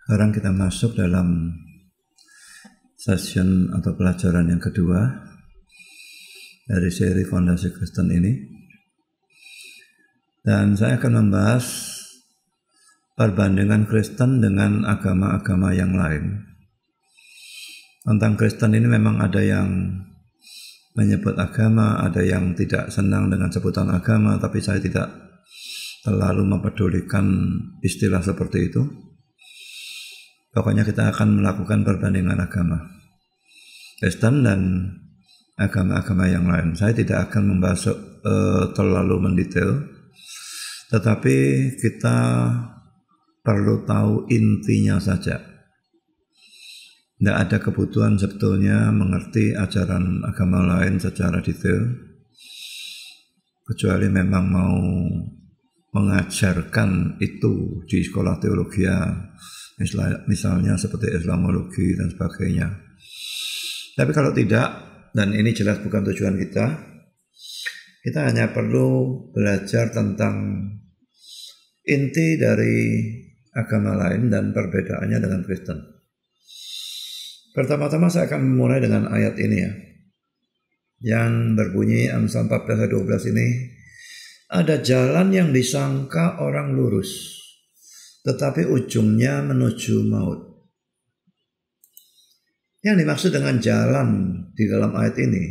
Sekarang kita masuk dalam session atau pelajaran yang kedua dari seri Fondasi Kristen ini. Dan saya akan membahas perbandingan Kristen dengan agama-agama yang lain. Tentang Kristen ini memang ada yang menyebut agama, ada yang tidak senang dengan sebutan agama, tapi saya tidak terlalu mempedulikan istilah seperti itu. Pokoknya kita akan melakukan perbandingan agama Kristen dan agama-agama yang lain. Saya tidak akan membahas terlalu mendetail, tetapi kita perlu tahu intinya saja. Tidak ada kebutuhan sebetulnya mengerti ajaran agama lain secara detail, kecuali memang mau mengajarkan itu di sekolah teologi, misalnya seperti Islamologi dan sebagainya. Tapi kalau tidak, dan ini jelas bukan tujuan kita hanya perlu belajar tentang inti dari agama lain dan perbedaannya dengan Kristen. Pertama-tama saya akan memulai dengan ayat ini yang berbunyi Amsal 14:12 ini. Ada jalan yang disangka orang lurus, tetapi ujungnya menuju maut. Yang dimaksud dengan jalan di dalam ayat ini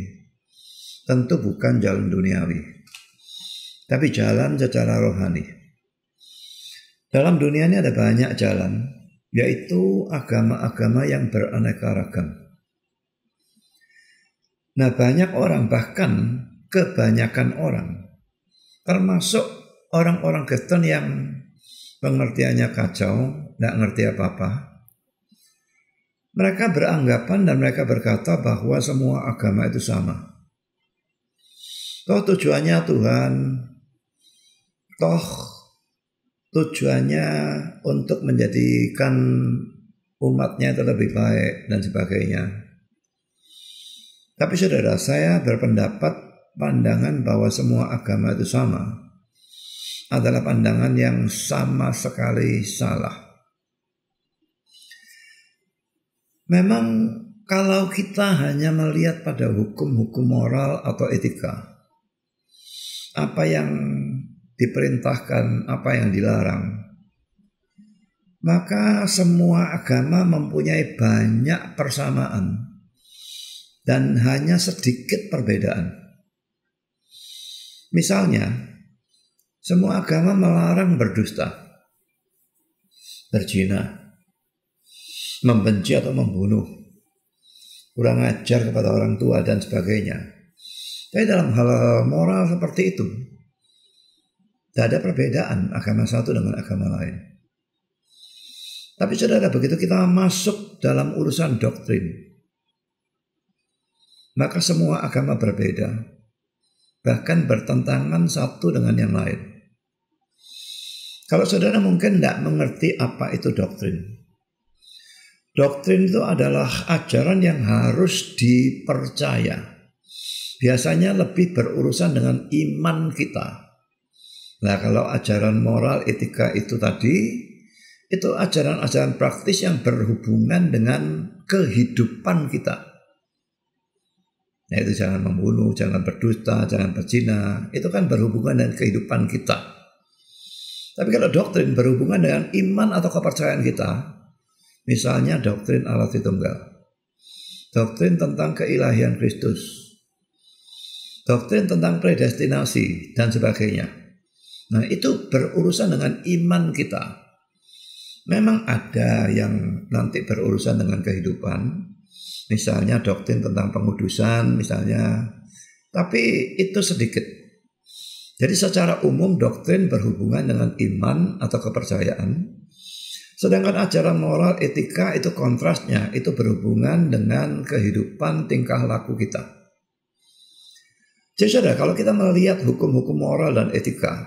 tentu bukan jalan duniawi, tapi jalan secara rohani. Dalam dunia ini ada banyak jalan, yaitu agama-agama yang beraneka ragam. Nah, banyak orang, bahkan kebanyakan orang, termasuk orang-orang Kristen yang pengertiannya kacau, tidak ngerti apa-apa. Mereka beranggapan dan mereka berkata bahwa semua agama itu sama. Toh tujuannya Tuhan, toh tujuannya untuk menjadikan umatnya itu lebih baik dan sebagainya. Tapi saudara, saya berpendapat pandangan bahwa semua agama itu sama adalah pandangan yang sama sekali salah. Memang kalau kita hanya melihat pada hukum-hukum moral atau etika, apa yang diperintahkan, apa yang dilarang, maka semua agama mempunyai banyak persamaan dan hanya sedikit perbedaan. Misalnya, semua agama melarang berdusta, berzina, membenci atau membunuh, kurang ajar kepada orang tua dan sebagainya. Tapi dalam hal moral seperti itu, tidak ada perbedaan agama satu dengan agama lain. Tapi saudara, begitu kita masuk dalam urusan doktrin, maka semua agama berbeda, bahkan bertentangan satu dengan yang lain. Kalau saudara mungkin tidak mengerti apa itu doktrin. Doktrin itu adalah ajaran yang harus dipercaya. Biasanya lebih berurusan dengan iman kita. Nah, kalau ajaran moral etika itu tadi, itu ajaran-ajaran praktis yang berhubungan dengan kehidupan kita. Yaitu jangan membunuh, jangan berdusta, jangan berzina. Itu kan berhubungan dengan kehidupan kita. Tapi kalau doktrin berhubungan dengan iman atau kepercayaan kita, misalnya doktrin Allah Tritunggal, doktrin tentang keilahian Kristus, doktrin tentang predestinasi dan sebagainya. Nah, itu berurusan dengan iman kita. Memang ada yang nanti berurusan dengan kehidupan, misalnya doktrin tentang pengudusan misalnya, tapi itu sedikit. Jadi secara umum doktrin berhubungan dengan iman atau kepercayaan. Sedangkan ajaran moral etika itu kontrasnya, itu berhubungan dengan kehidupan tingkah laku kita. Jadi saudara, kalau kita melihat hukum-hukum moral dan etika,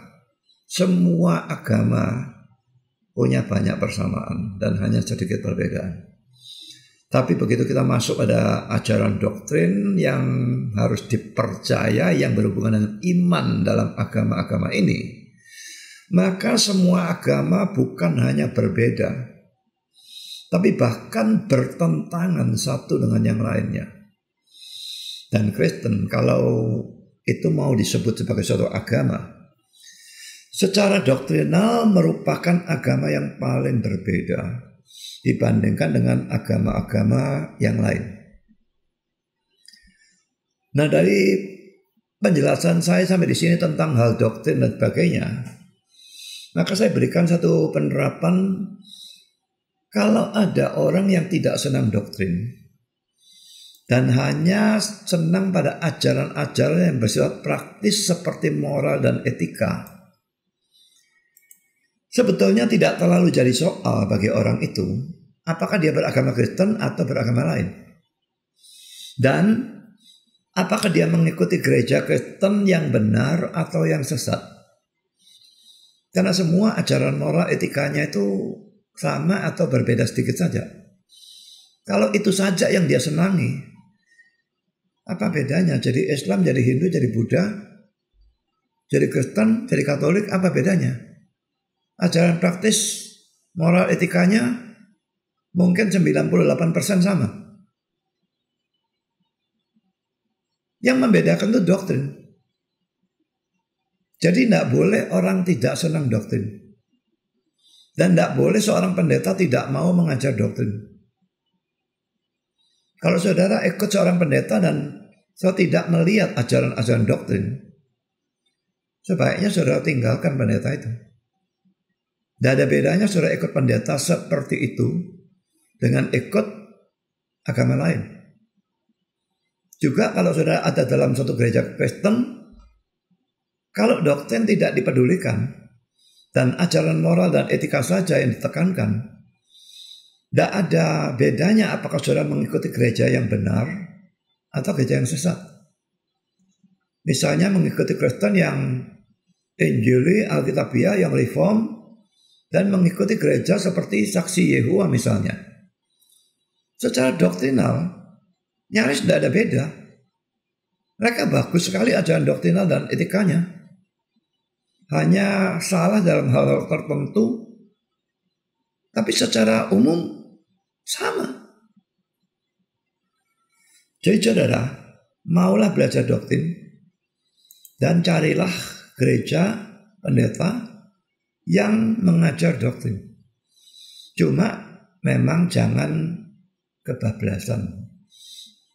semua agama punya banyak persamaan dan hanya sedikit perbedaan. Tapi begitu kita masuk pada ajaran doktrin yang harus dipercaya, yang berhubungan dengan iman dalam agama-agama ini, maka semua agama bukan hanya berbeda, tapi bahkan bertentangan satu dengan yang lainnya. Dan Kristen kalau itu mau disebut sebagai suatu agama, secara doktrinal merupakan agama yang paling berbeda dibandingkan dengan agama-agama yang lain. Nah, dari penjelasan saya sampai di sini tentang hal doktrin dan sebagainya, maka saya berikan satu penerapan. Kalau ada orang yang tidak senang doktrin dan hanya senang pada ajaran-ajaran yang bersifat praktis seperti moral dan etika, sebetulnya tidak terlalu jadi soal bagi orang itu apakah dia beragama Kristen atau beragama lain. Dan apakah dia mengikuti gereja Kristen yang benar atau yang sesat. Karena semua ajaran moral etikanya itu sama atau berbeda sedikit saja. Kalau itu saja yang dia senangi, apa bedanya? Jadi Islam, jadi Hindu, jadi Buddha, jadi Kristen, jadi Katolik, apa bedanya? Ajaran praktis moral etikanya mungkin 98% sama. Yang membedakan itu doktrin. Jadi tidak boleh orang tidak senang doktrin. Dan tidak boleh seorang pendeta tidak mau mengajar doktrin. Kalau saudara ikut seorang pendeta dan saudara tidak melihat ajaran-ajaran doktrin, sebaiknya saudara tinggalkan pendeta itu. Tidak ada bedanya saudara ikut pendeta seperti itu dengan ikut agama lain. Juga kalau saudara ada dalam suatu gereja Kristen, kalau doktrin tidak dipedulikan dan ajaran moral dan etika saja yang ditekankan, tidak ada bedanya apakah saudara mengikuti gereja yang benar atau gereja yang sesat. Misalnya mengikuti Kristen yang Injili, Alkitabiah, yang Reform, dan mengikuti gereja seperti Saksi Yehuwa misalnya. Secara doktrinal, nyaris tidak ada beda. Mereka bagus sekali ajaran doktrinal dan etikanya. Hanya salah dalam hal tertentu, tapi secara umum sama. Jadi saudara, maulah belajar doktrin dan carilah gereja, pendeta yang mengajar doktrin. Cuma memang jangan kebablasan.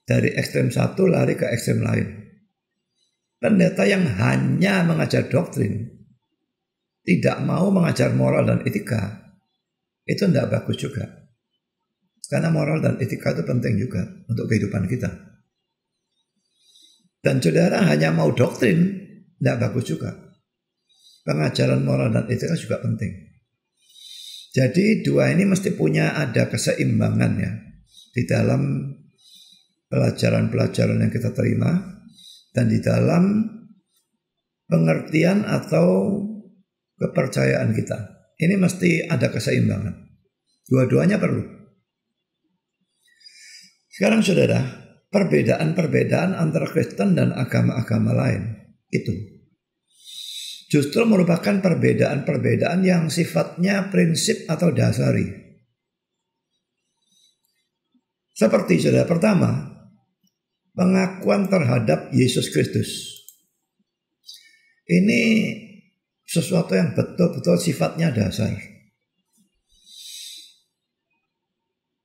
Dari ekstrem satu lari ke ekstrem lain. Pendeta yang hanya mengajar doktrin, tidak mau mengajar moral dan etika, itu tidak bagus juga. Karena moral dan etika itu penting juga untuk kehidupan kita. Dan saudara hanya mau doktrin, tidak bagus juga. Pengajaran moral dan etika juga penting. Jadi dua ini mesti punya ada keseimbangan ya di dalam pelajaran-pelajaran yang kita terima dan di dalam pengertian atau kepercayaan kita. Ini mesti ada keseimbangan. Dua-duanya perlu. Sekarang saudara, perbedaan-perbedaan antara Kristen dan agama-agama lain itu justru merupakan perbedaan-perbedaan yang sifatnya prinsip atau dasari. Seperti saudara, pertama, pengakuan terhadap Yesus Kristus. Ini sesuatu yang betul-betul sifatnya dasar.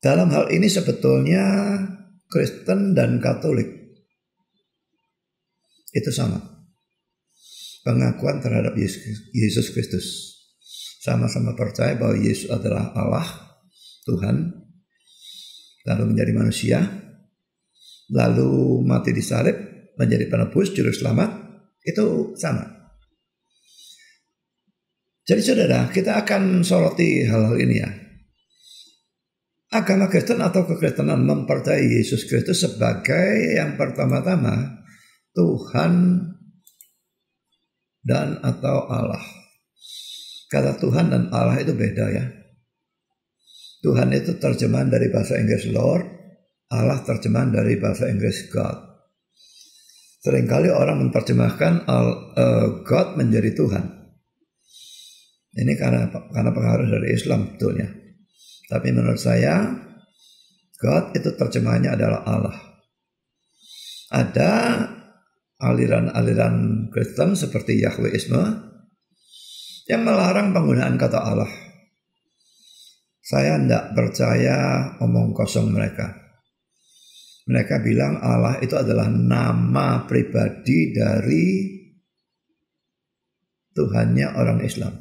Dalam hal ini sebetulnya Kristen dan Katolik itu sama. Pengakuan terhadap Yesus Kristus. Sama-sama percaya bahwa Yesus adalah Allah, Tuhan, lalu menjadi manusia, lalu mati di salib, menjadi penebus, juru selamat, itu sama. Jadi saudara, kita akan soroti hal-hal ini ya. Agama Kristen atau kekristenan mempercayai Yesus Kristus sebagai yang pertama-tama Tuhan dan atau Allah. Kata Tuhan dan Allah itu beda ya. Tuhan itu terjemahan dari bahasa Inggris Lord, Allah terjemahan dari bahasa Inggris God. Seringkali orang menerjemahkan God menjadi Tuhan. Ini karena pengaruh dari Islam betulnya. Tapi menurut saya, God itu terjemahannya adalah Allah. Ada aliran-aliran Kristen seperti Yahweisme yang melarang penggunaan kata Allah. Saya tidak percaya omong kosong mereka. Mereka bilang Allah itu adalah nama pribadi dari Tuhannya orang Islam.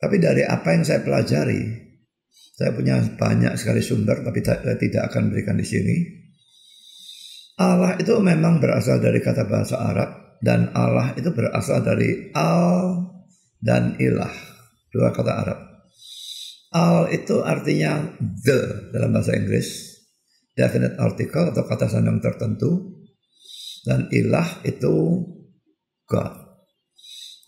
Tapi dari apa yang saya pelajari, saya punya banyak sekali sumber, tapi tidak akan berikan di sini. Allah itu memang berasal dari kata bahasa Arab, dan Allah itu berasal dari al dan ilah, dua kata Arab. Al itu artinya the dalam bahasa Inggris, definite article atau kata sandang tertentu, dan ilah itu God.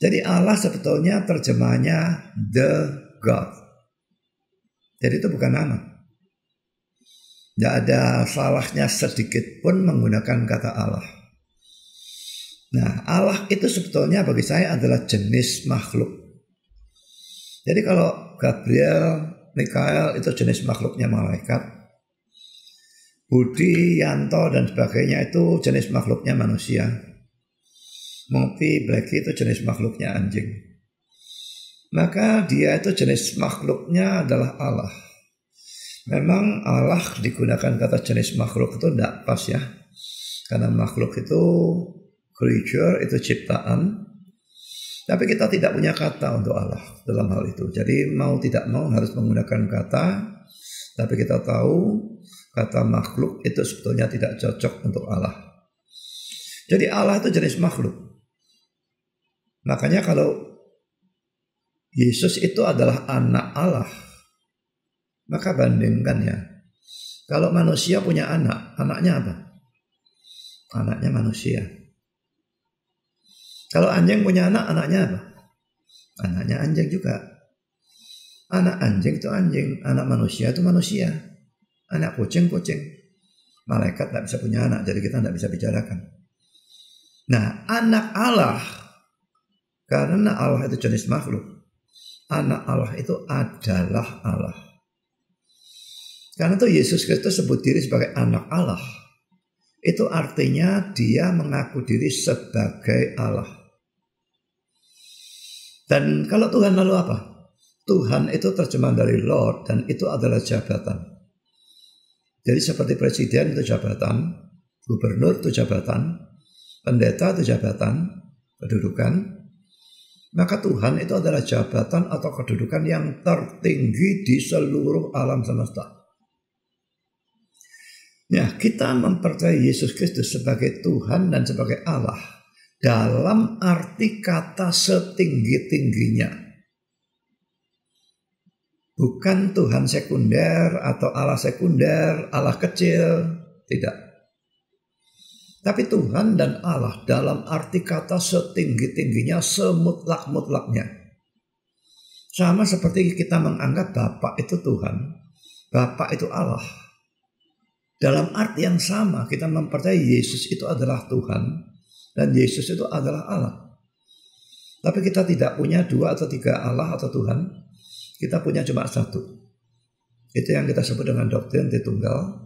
Jadi Allah sebetulnya terjemahnya the God. Jadi itu bukan nama. Tidak ada salahnya sedikit pun menggunakan kata Allah. Nah, Allah itu sebetulnya bagi saya adalah jenis makhluk. Jadi kalau Gabriel, Mikael itu jenis makhluknya malaikat. Budi, Yanto dan sebagainya itu jenis makhluknya manusia. Mopi, Blacky itu jenis makhluknya anjing. Maka dia itu jenis makhluknya adalah Allah. Memang Allah digunakan kata jenis makhluk itu tidak pas ya. Karena makhluk itu creature, itu ciptaan. Tapi kita tidak punya kata untuk Allah dalam hal itu. Jadi mau tidak mau harus menggunakan kata. Tapi kita tahu kata makhluk itu sebetulnya tidak cocok untuk Allah. Jadi Allah itu jenis makhluk. Makanya kalau Yesus itu adalah anak Allah, maka bandingkan ya. Kalau manusia punya anak, anaknya apa? Anaknya manusia. Kalau anjing punya anak, anaknya apa? Anaknya anjing juga. Anak anjing itu anjing, anak manusia itu manusia. Anak kucing, kucing. Malaikat tidak bisa punya anak, jadi kita tidak bisa bicarakan. Nah, anak Allah, karena Allah itu jenis makhluk, anak Allah itu adalah Allah. Karena itu Yesus Kristus sebut diri sebagai anak Allah. Itu artinya dia mengaku diri sebagai Allah. Dan kalau Tuhan lalu apa? Tuhan itu terjemahan dari Lord dan itu adalah jabatan. Jadi seperti presiden itu jabatan, gubernur itu jabatan, pendeta itu jabatan, kedudukan. Maka Tuhan itu adalah jabatan atau kedudukan yang tertinggi di seluruh alam semesta. Ya, kita mempercayai Yesus Kristus sebagai Tuhan dan sebagai Allah dalam arti kata setinggi-tingginya. Bukan Tuhan sekunder atau Allah sekunder, Allah kecil, tidak. Tapi Tuhan dan Allah dalam arti kata setinggi-tingginya, semutlak-mutlaknya. Sama seperti kita menganggap Bapa itu Tuhan, Bapa itu Allah. Dalam arti yang sama kita mempercayai Yesus itu adalah Tuhan dan Yesus itu adalah Allah. Tapi kita tidak punya dua atau tiga Allah atau Tuhan. Kita punya cuma satu. Itu yang kita sebut dengan doktrin Tritunggal.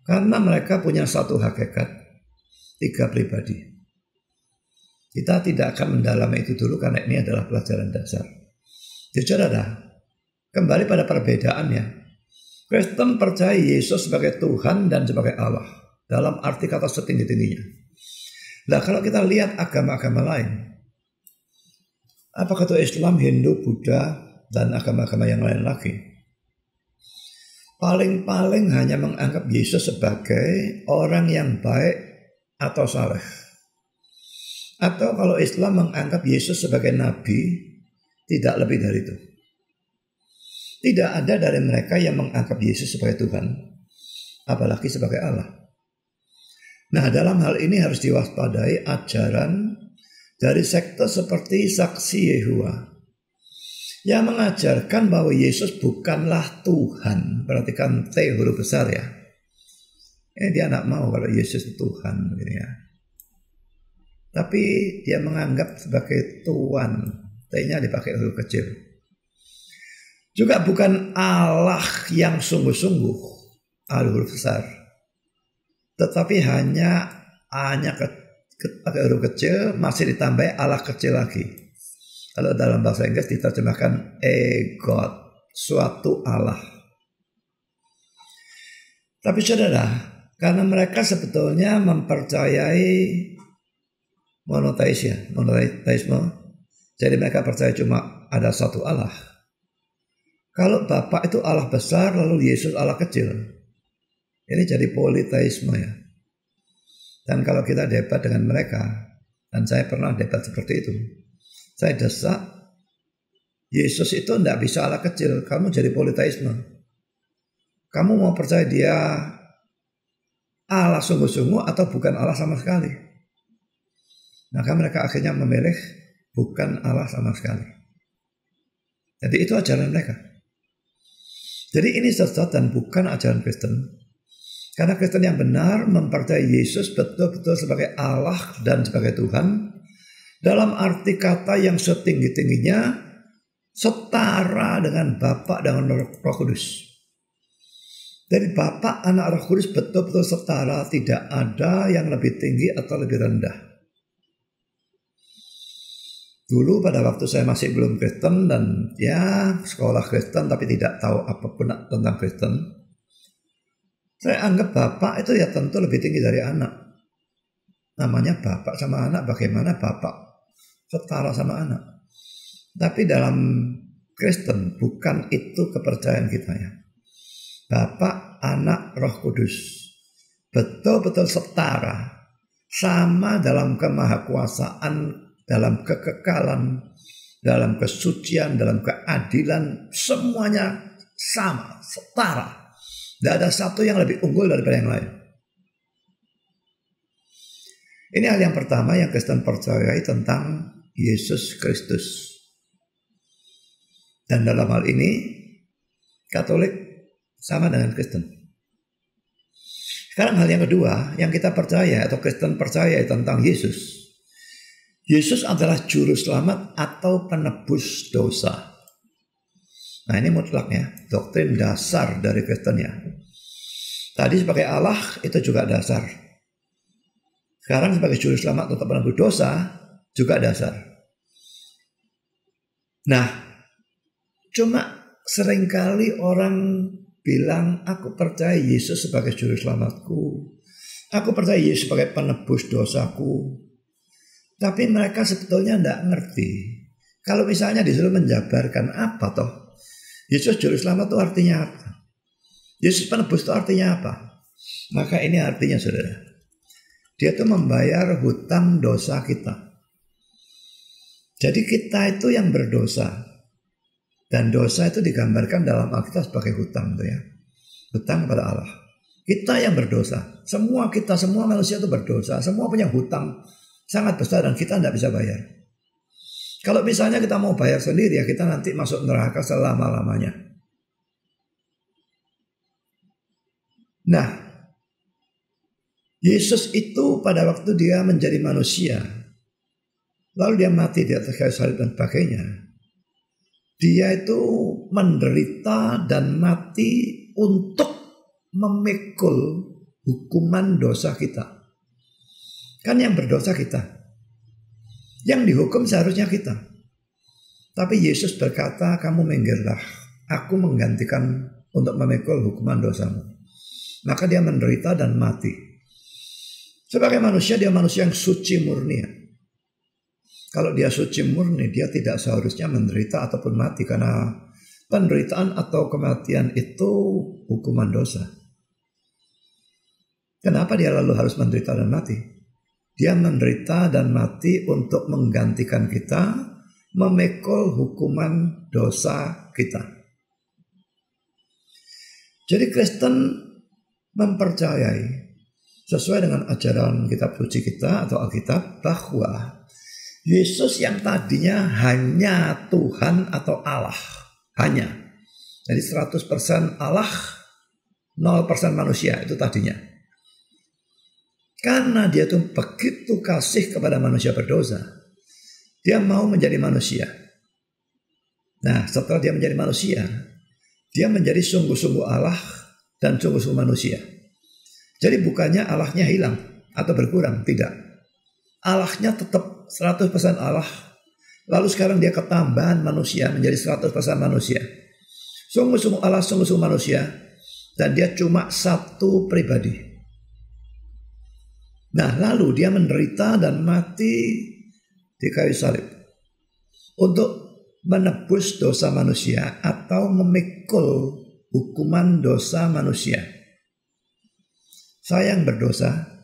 Karena mereka punya satu hakikat, tiga pribadi. Kita tidak akan mendalami itu dulu karena ini adalah pelajaran dasar. Jadi saudara, kembali pada perbedaannya. Kristen percaya Yesus sebagai Tuhan dan sebagai Allah dalam arti kata setinggi-tingginya. Nah, kalau kita lihat agama-agama lain, apakah itu Islam, Hindu, Buddha, dan agama-agama yang lain lagi, paling-paling hanya menganggap Yesus sebagai orang yang baik atau saleh. Atau kalau Islam menganggap Yesus sebagai nabi, tidak lebih dari itu. Tidak ada dari mereka yang menganggap Yesus sebagai Tuhan, apalagi sebagai Allah. Nah, dalam hal ini harus diwaspadai ajaran dari sekte seperti Saksi Yehova yang mengajarkan bahwa Yesus bukanlah Tuhan. Perhatikan T huruf besar ya. Dia tidak mau kalau Yesus itu Tuhan, gitu ya. Tapi dia menganggap sebagai Tuhan. T-nya dipakai huruf kecil. Juga bukan Allah yang sungguh-sungguh, Allah huruf besar, tetapi hanya pakai huruf kecil masih ditambah Allah kecil lagi. Kalau dalam bahasa Inggris diterjemahkan God, suatu Allah. Tapi saudara, karena mereka sebetulnya mempercayai monoteisme, jadi mereka percaya cuma ada satu Allah. Kalau Bapa itu Allah besar, lalu Yesus Allah kecil, ini jadi politeisme ya. Dan kalau kita debat dengan mereka, dan saya pernah debat seperti itu, saya desak, Yesus itu tidak bisa Allah kecil, kamu jadi politeisme. Kamu mau percaya dia Allah sungguh-sungguh atau bukan Allah sama sekali? Maka mereka akhirnya memilih bukan Allah sama sekali. Jadi itu ajaran mereka. Jadi ini sesat dan bukan ajaran Kristen. Karena Kristen yang benar mempercayai Yesus betul-betul sebagai Allah dan sebagai Tuhan. Dalam arti kata yang setinggi-tingginya setara dengan Bapa dan Roh Kudus. Dari Bapa, Anak, Roh Kudus betul-betul setara. Tidak ada yang lebih tinggi atau lebih rendah. Dulu pada waktu saya masih belum Kristen dan ya sekolah Kristen tapi tidak tahu apapun tentang Kristen, saya anggap Bapak itu ya tentu lebih tinggi dari anak. Namanya Bapak sama anak, bagaimana Bapak setara sama anak. Tapi dalam Kristen bukan itu kepercayaan kita ya. Bapak, Anak, Roh Kudus betul-betul setara, sama dalam kemahakuasaan, dalam kekekalan, dalam kesucian, dalam keadilan, semuanya sama, setara. Tidak ada satu yang lebih unggul daripada yang lain. Ini hal yang pertama yang Kristen percayai tentang Yesus Kristus. Dan dalam hal ini Katolik sama dengan Kristen. Sekarang hal yang kedua yang kita percaya atau Kristen percaya tentang Yesus. Yesus adalah juru selamat atau penebus dosa. Nah ini mutlaknya, doktrin dasar dari Kristen ya. Tadi sebagai Allah itu juga dasar. Sekarang sebagai juru selamat atau penebus dosa juga dasar. Nah, cuma seringkali orang bilang, aku percaya Yesus sebagai juru selamatku. Aku percaya Yesus sebagai penebus dosaku. Tapi mereka sebetulnya tidak ngerti. Kalau misalnya disuruh menjabarkan apa toh? Yesus juru selamat itu artinya apa? Yesus penebus itu artinya apa? Maka ini artinya saudara. Dia itu membayar hutang dosa kita. Jadi kita itu yang berdosa. Dan dosa itu digambarkan dalam Alkitab sebagai hutang tuh ya. Hutang kepada Allah. Kita yang berdosa. Semua manusia itu berdosa. Semua punya hutang sangat besar dan kita tidak bisa bayar. Kalau misalnya kita mau bayar sendiri ya kita nanti masuk neraka selama-lamanya. Nah, Yesus itu pada waktu dia menjadi manusia, lalu dia mati di atas kayu salib dan sebagainya. Dia itu menderita dan mati untuk memikul hukuman dosa kita. Kan yang berdosa kita. Yang dihukum seharusnya kita. Tapi Yesus berkata, kamu minggirlah. Aku menggantikan untuk memikul hukuman dosamu. Maka dia menderita dan mati. Sebagai manusia, dia manusia yang suci murni. Kalau dia suci murni, dia tidak seharusnya menderita ataupun mati. Karena penderitaan atau kematian itu hukuman dosa. Kenapa dia lalu harus menderita dan mati? Dia menderita dan mati untuk menggantikan kita, memikul hukuman dosa kita. Jadi Kristen mempercayai sesuai dengan ajaran kitab suci kita atau Alkitab bahwa Yesus yang tadinya hanya Tuhan atau Allah, hanya. Jadi 100% Allah, 0% manusia itu tadinya. Karena dia tuh begitu kasih kepada manusia berdosa. Dia mau menjadi manusia. Nah, setelah dia menjadi manusia, dia menjadi sungguh-sungguh Allah dan sungguh-sungguh manusia. Jadi bukannya Allahnya hilang atau berkurang, tidak. Allahnya tetap 100% Allah. Lalu sekarang dia ketambahan manusia menjadi 100% manusia. Sungguh-sungguh Allah, sungguh-sungguh manusia. Dan dia cuma satu pribadi. Nah, lalu dia menderita dan mati di kayu salib untuk menebus dosa manusia atau memikul hukuman dosa manusia. Saya yang berdosa,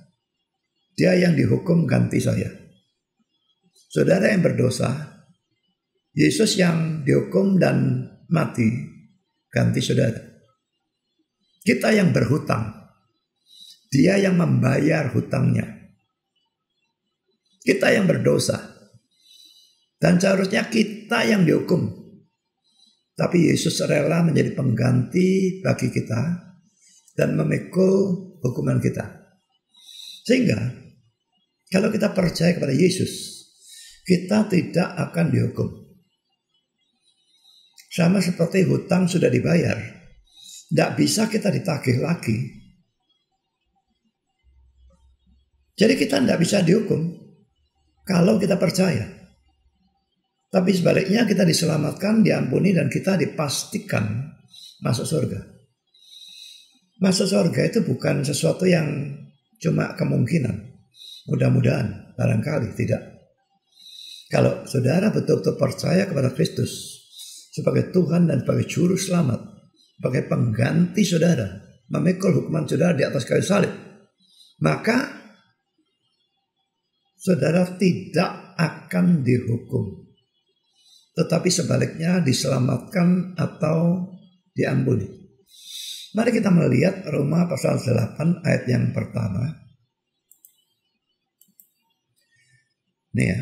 dia yang dihukum ganti saya. Saudara yang berdosa, Yesus yang dihukum dan mati ganti saudara. Kita yang berhutang, dia yang membayar hutangnya. Kita yang berdosa, dan seharusnya kita yang dihukum. Tapi Yesus rela menjadi pengganti bagi kita dan memikul hukuman kita. Sehingga kalau kita percaya kepada Yesus, kita tidak akan dihukum. Sama seperti hutang sudah dibayar, tidak bisa kita ditagih lagi. Jadi kita tidak bisa dihukum kalau kita percaya. Tapi sebaliknya kita diselamatkan, diampuni, dan kita dipastikan masuk surga. Masuk surga itu bukan sesuatu yang cuma kemungkinan. Mudah-mudahan, barangkali, tidak. Kalau saudara betul-betul percaya kepada Kristus sebagai Tuhan dan sebagai Juru Selamat, sebagai pengganti saudara, memikul hukuman saudara di atas kayu salib, maka saudara tidak akan dihukum. Tetapi sebaliknya diselamatkan atau diampuni. Mari kita melihat Roma pasal 8 ayat yang pertama. Nih ya.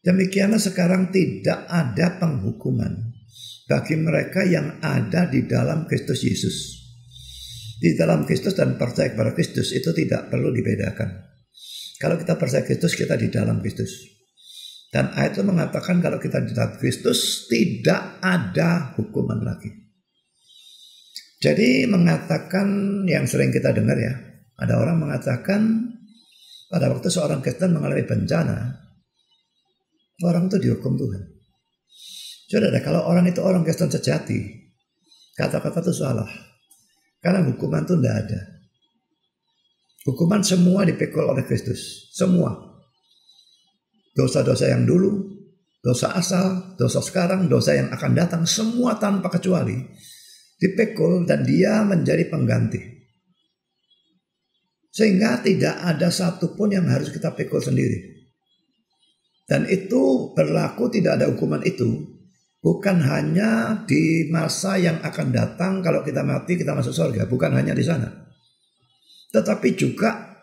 Demikianlah sekarang tidak ada penghukuman bagi mereka yang ada di dalam Kristus Yesus. Di dalam Kristus dan percaya kepada Kristus itu tidak perlu dibedakan. Kalau kita percaya Kristus, kita di dalam Kristus. Dan ayat itu mengatakan kalau kita di dalam Kristus tidak ada hukuman lagi. Jadi mengatakan yang sering kita dengar ya. Ada orang mengatakan pada waktu seorang Kristen mengalami bencana, orang itu dihukum Tuhan. Saudara, kalau orang itu orang Kristen sejati, kata-kata itu salah. Karena hukuman itu tidak ada. Hukuman semua dipikul oleh Kristus. Semua. Dosa-dosa yang dulu, dosa asal, dosa sekarang, dosa yang akan datang, semua tanpa kecuali dipikul dan dia menjadi pengganti. Sehingga tidak ada satupun yang harus kita pikul sendiri. Dan itu berlaku, tidak ada hukuman itu. Bukan hanya di masa yang akan datang kalau kita mati kita masuk surga. Bukan hanya di sana. Tetapi juga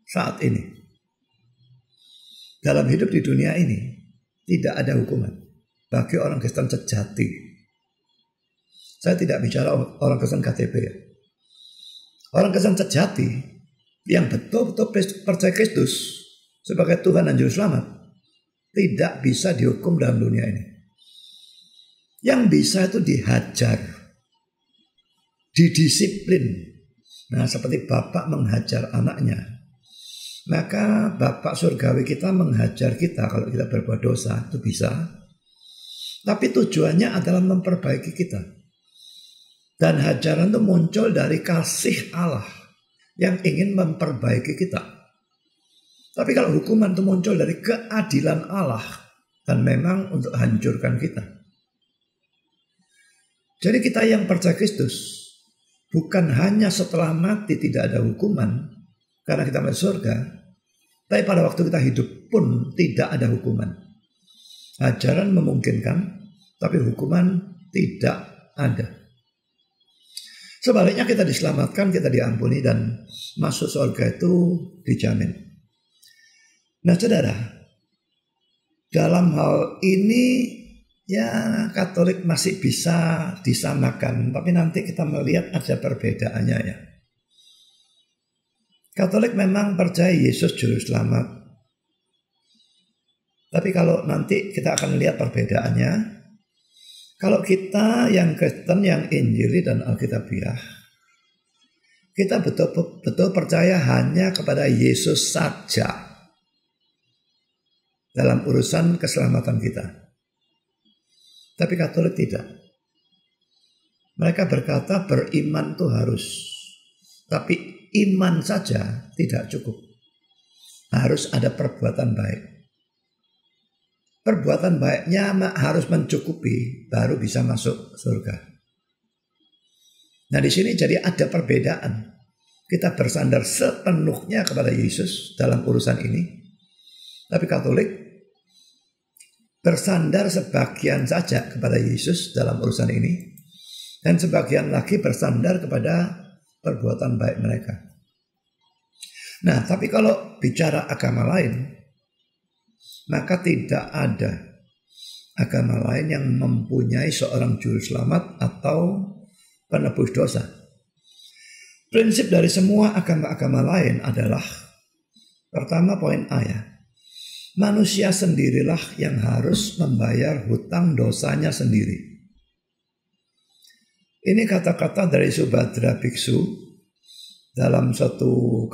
saat ini. Dalam hidup di dunia ini tidak ada hukuman bagi orang Kristen sejati. Saya tidak bicara orang Kristen KTP ya. Orang Kristen sejati yang betul-betul percaya Kristus sebagai Tuhan dan Juru Selamat tidak bisa dihukum dalam dunia ini. Yang bisa itu dihajar, didisiplin. Nah, seperti bapak menghajar anaknya. Maka Bapak surgawi kita menghajar kita kalau kita berbuat dosa, itu bisa. Tapi tujuannya adalah memperbaiki kita. Dan hajaran itu muncul dari kasih Allah yang ingin memperbaiki kita. Tapi kalau hukuman itu muncul dari keadilan Allah dan memang untuk hancurkan kita. Jadi kita yang percaya Kristus bukan hanya setelah mati tidak ada hukuman karena kita masuk surga. Tapi pada waktu kita hidup pun tidak ada hukuman. Ajaran memungkinkan, tapi hukuman tidak ada. Sebaliknya kita diselamatkan, kita diampuni, dan masuk surga itu dijamin. Nah saudara, dalam hal ini ya Katolik masih bisa disamakan, tapi nanti kita melihat ada perbedaannya ya. Katolik memang percaya Yesus Juru Selamat. Tapi kalau nanti kita akan lihat perbedaannya. Kalau kita yang Kristen, yang Injili dan Alkitabiah, kita betul-betul percaya hanya kepada Yesus saja dalam urusan keselamatan kita. Tapi Katolik tidak. Mereka berkata beriman itu harus. Tapi iman saja tidak cukup. Harus ada perbuatan baik. Perbuatan baiknya harus mencukupi, baru bisa masuk surga. Nah, di sini jadi ada perbedaan. Kita bersandar sepenuhnya kepada Yesus dalam urusan ini. Tapi Katolik bersandar sebagian saja kepada Yesus dalam urusan ini. Dan sebagian lagi bersandar kepada perbuatan baik mereka. Nah, tapi kalau bicara agama lain, maka tidak ada agama lain yang mempunyai seorang juru selamat atau penebus dosa. Prinsip dari semua agama-agama lain adalah, pertama poin A ya, manusia sendirilah yang harus membayar hutang dosanya sendiri. Ini kata-kata dari Subhadra Biksu dalam suatu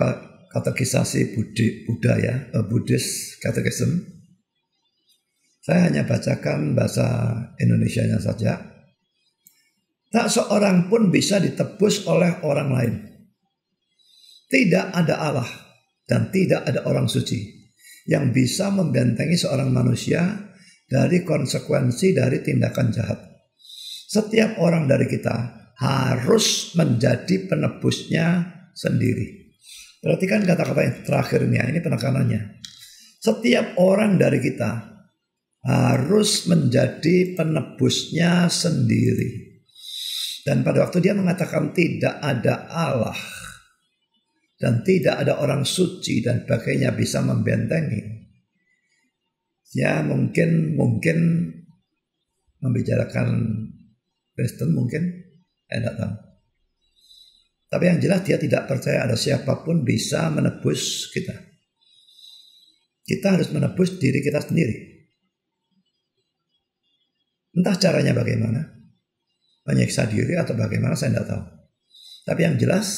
katekisasi budaya, Buddhist Catechism. Saya hanya bacakan bahasa Indonesianya saja. Tak seorang pun bisa ditebus oleh orang lain. Tidak ada Allah dan tidak ada orang suci yang bisa membentengi seorang manusia dari konsekuensi dari tindakan jahat. Setiap orang dari kita harus menjadi penebusnya sendiri. Perhatikan kata-kata yang terakhirnya, ini penekanannya. Setiap orang dari kita harus menjadi penebusnya sendiri. Dan pada waktu dia mengatakan tidak ada Allah dan tidak ada orang suci dan sebagainya bisa membentengi, ya mungkin membicarakan Kristen mungkin, tidak tahu. Tapi yang jelas dia tidak percaya ada siapapun bisa menebus kita. Kita harus menebus diri kita sendiri. Entah caranya bagaimana, menyiksa diri atau bagaimana saya tidak tahu. Tapi yang jelas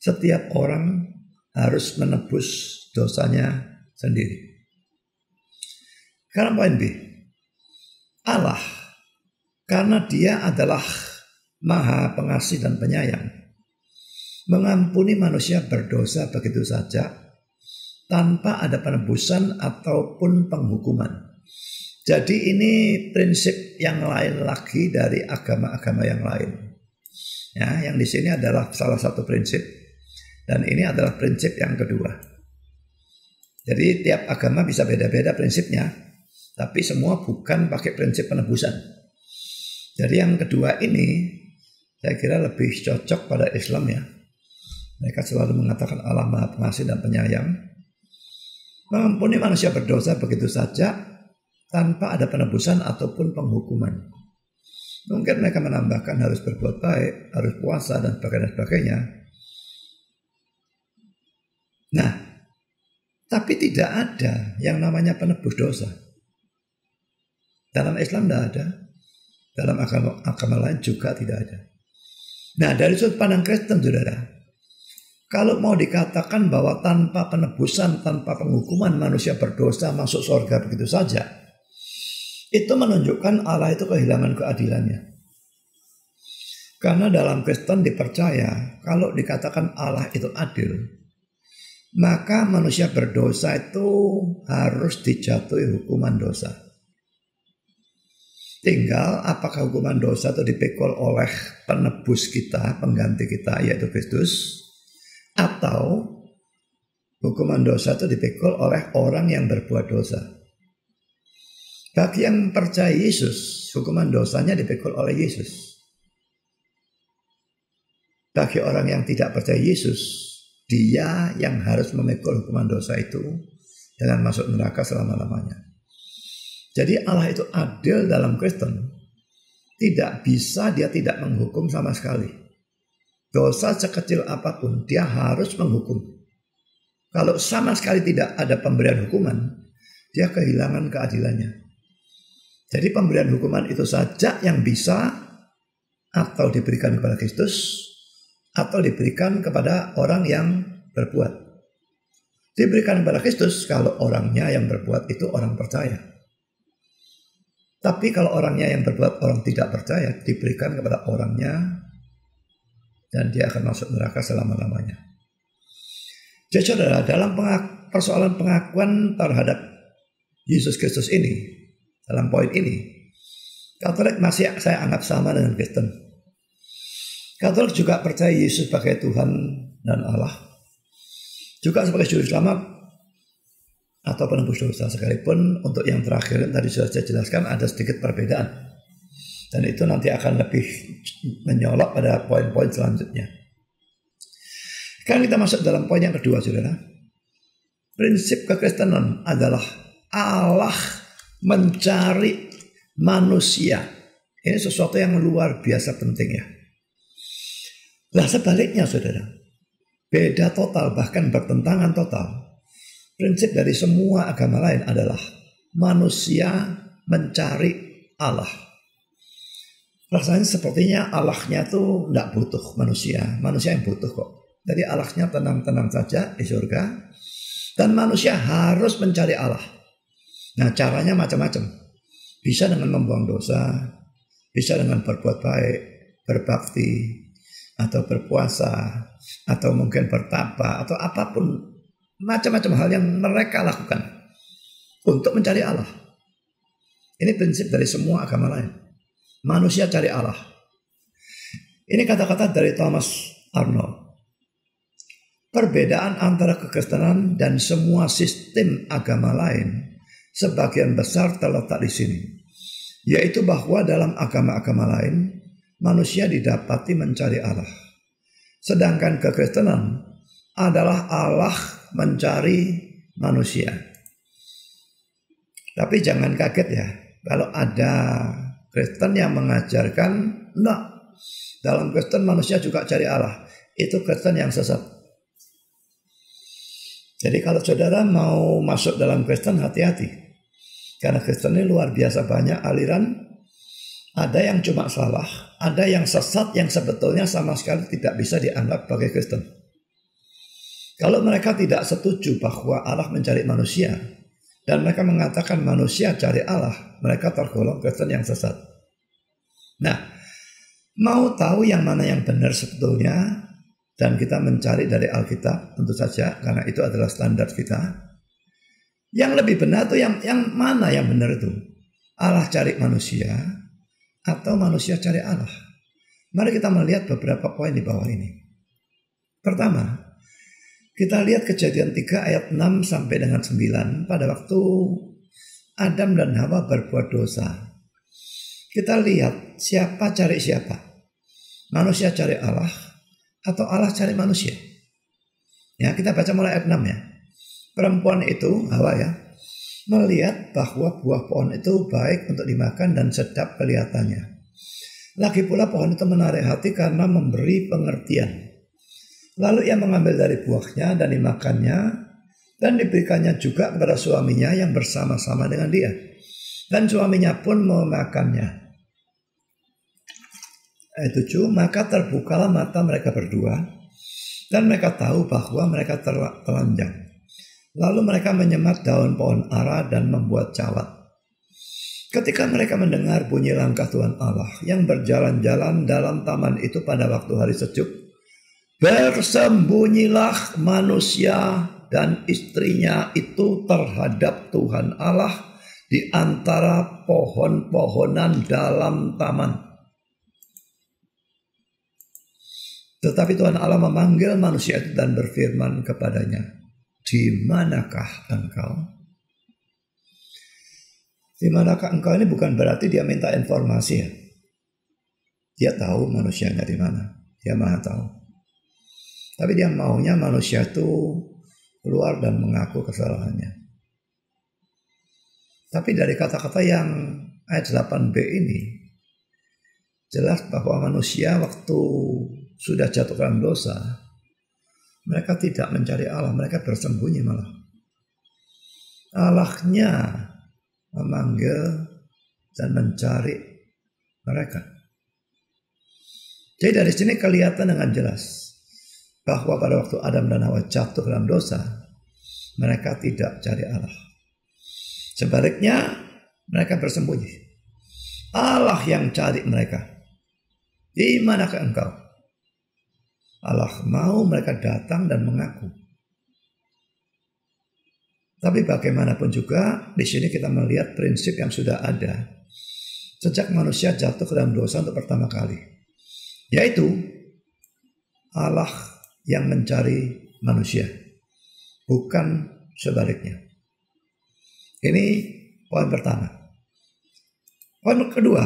setiap orang harus menebus dosanya sendiri. Sekarang poin B. Allah, karena dia adalah Maha Pengasih dan Penyayang, mengampuni manusia berdosa begitu saja tanpa ada penebusan ataupun penghukuman. Jadi ini prinsip yang lain lagi dari agama-agama yang lain. Ya, yang di sini adalah salah satu prinsip dan ini adalah prinsip yang kedua. Jadi tiap agama bisa beda-beda prinsipnya, tapi semua bukan pakai prinsip penebusan. Jadi yang kedua ini saya kira lebih cocok pada Islam ya. Mereka selalu mengatakan Allah Maha Pengasih dan Penyayang, mengampuni manusia berdosa begitu saja tanpa ada penebusan ataupun penghukuman. Mungkin mereka menambahkan harus berbuat baik, harus puasa dan sebagainya. Nah, tapi tidak ada yang namanya penebus dosa. Dalam Islam tidak ada. Dalam agama lain juga tidak ada. Nah, dari sudut pandang Kristen, saudara, kalau mau dikatakan bahwa tanpa penebusan, tanpa penghukuman manusia berdosa masuk surga begitu saja, itu menunjukkan Allah itu kehilangan keadilannya. Karena dalam Kristen dipercaya kalau dikatakan Allah itu adil, maka manusia berdosa itu harus dijatuhi hukuman dosa. Tinggal apakah hukuman dosa itu dipikul oleh penebus kita, pengganti kita yaitu Kristus, atau hukuman dosa itu dipikul oleh orang yang berbuat dosa. Bagi yang percaya Yesus, hukuman dosanya dipikul oleh Yesus. Bagi orang yang tidak percaya Yesus, dia yang harus memikul hukuman dosa itu dengan masuk neraka selama-lamanya. Jadi Allah itu adil dalam Kristen. Tidak bisa dia tidak menghukum sama sekali. Dosa sekecil apapun dia harus menghukum. Kalau sama sekali tidak ada pemberian hukuman, dia kehilangan keadilannya. Jadi pemberian hukuman itu saja yang bisa atau diberikan kepada Kristus atau diberikan kepada orang yang berbuat. Diberikan kepada Kristus kalau orangnya yang berbuat itu orang percaya. Tapi kalau orangnya yang berbuat orang tidak percaya, diberikan kepada orangnya dan dia akan masuk neraka selama-lamanya. Jadi saudara, dalam persoalan pengakuan terhadap Yesus Kristus ini, dalam poin ini, Katolik masih saya anggap sama dengan Kristen. Katolik juga percaya Yesus sebagai Tuhan dan Allah, juga sebagai juru selamat atau penebus dosa, sekalipun untuk yang terakhir yang tadi sudah saya jelaskan ada sedikit perbedaan. Dan itu nanti akan lebih menyolok pada poin-poin selanjutnya. Sekarang kita masuk dalam poin yang kedua, saudara. Prinsip kekristenan adalah Allah mencari manusia. Ini sesuatu yang luar biasa pentingnya. Lah sebaliknya, saudara, beda total, bahkan bertentangan total. Prinsip dari semua agama lain adalah manusia mencari Allah. Rasanya sepertinya Allahnya tuh tidak butuh manusia yang butuh kok. Jadi Allahnya tenang-tenang saja di surga, dan manusia harus mencari Allah. Nah, caranya macam-macam. Bisa dengan membuang dosa, bisa dengan berbuat baik, berbakti, atau berpuasa, atau mungkin bertapa, atau apapun, macam-macam hal yang mereka lakukan untuk mencari Allah. Ini prinsip dari semua agama lain. Manusia cari Allah. Ini kata-kata dari Thomas Arnold. Perbedaan antara kekristenan dan semua sistem agama lain sebagian besar terletak di sini, yaitu bahwa dalam agama-agama lain manusia didapati mencari Allah, sedangkan kekristenan adalah Allah mencari manusia. Tapi jangan kaget ya kalau ada Kristen yang mengajarkan enggak, dalam Kristen manusia juga cari Allah. Itu Kristen yang sesat. Jadi kalau saudara mau masuk dalam Kristen, hati-hati. Karena Kristen ini luar biasa banyak aliran. Ada yang cuma salah, ada yang sesat yang sebetulnya sama sekali tidak bisa dianggap sebagai Kristen. Kalau mereka tidak setuju bahwa Allah mencari manusia, dan mereka mengatakan manusia cari Allah, mereka tergolong Kristen yang sesat. Nah, mau tahu yang mana yang benar sebetulnya, dan kita mencari dari Alkitab, tentu saja, karena itu adalah standar kita. Yang lebih benar itu yang mana yang benar itu? Allah cari manusia atau manusia cari Allah? Mari kita melihat beberapa poin di bawah ini. Pertama, kita lihat Kejadian 3 ayat 6 sampai dengan 9 pada waktu Adam dan Hawa berbuat dosa. Kita lihat siapa cari siapa. Manusia cari Allah atau Allah cari manusia. Ya, kita baca mulai ayat 6 ya. Perempuan itu, Hawa ya, melihat bahwa buah pohon itu baik untuk dimakan dan sedap kelihatannya. Lagi pula pohon itu menarik hati karena memberi pengertian. Lalu ia mengambil dari buahnya dan dimakannya, dan diberikannya juga kepada suaminya yang bersama-sama dengan dia. Dan suaminya pun memakannya. Ayat 7, maka terbukalah mata mereka berdua, dan mereka tahu bahwa mereka telanjang. Lalu mereka menyemat daun pohon ara dan membuat cawat. Ketika mereka mendengar bunyi langkah Tuhan Allah yang berjalan-jalan dalam taman itu pada waktu hari sejuk, bersembunyilah manusia dan istrinya itu terhadap Tuhan Allah di antara pohon-pohonan dalam taman. Tetapi Tuhan Allah memanggil manusia itu dan berfirman kepadanya, di manakah engkau? Di manakah engkau ini bukan berarti dia minta informasi ya. Dia tahu manusianya di mana. Dia maha tahu. Tapi dia maunya manusia itu keluar dan mengaku kesalahannya. Tapi dari kata-kata yang ayat 8b ini, jelas bahwa manusia waktu sudah jatuh dalam dosa, mereka tidak mencari Allah, mereka bersembunyi malah. Allahnya memanggil dan mencari mereka. Jadi dari sini kelihatan dengan jelas bahwa pada waktu Adam dan Hawa jatuh dalam dosa, mereka tidak cari Allah. Sebaliknya, mereka bersembunyi. Allah yang cari mereka. Di manakah engkau? Allah mau mereka datang dan mengaku. Tapi bagaimanapun juga, di sini kita melihat prinsip yang sudah ada sejak manusia jatuh ke dalam dosa untuk pertama kali, yaitu Allah yang mencari manusia, bukan sebaliknya. Ini poin pertama. Poin kedua,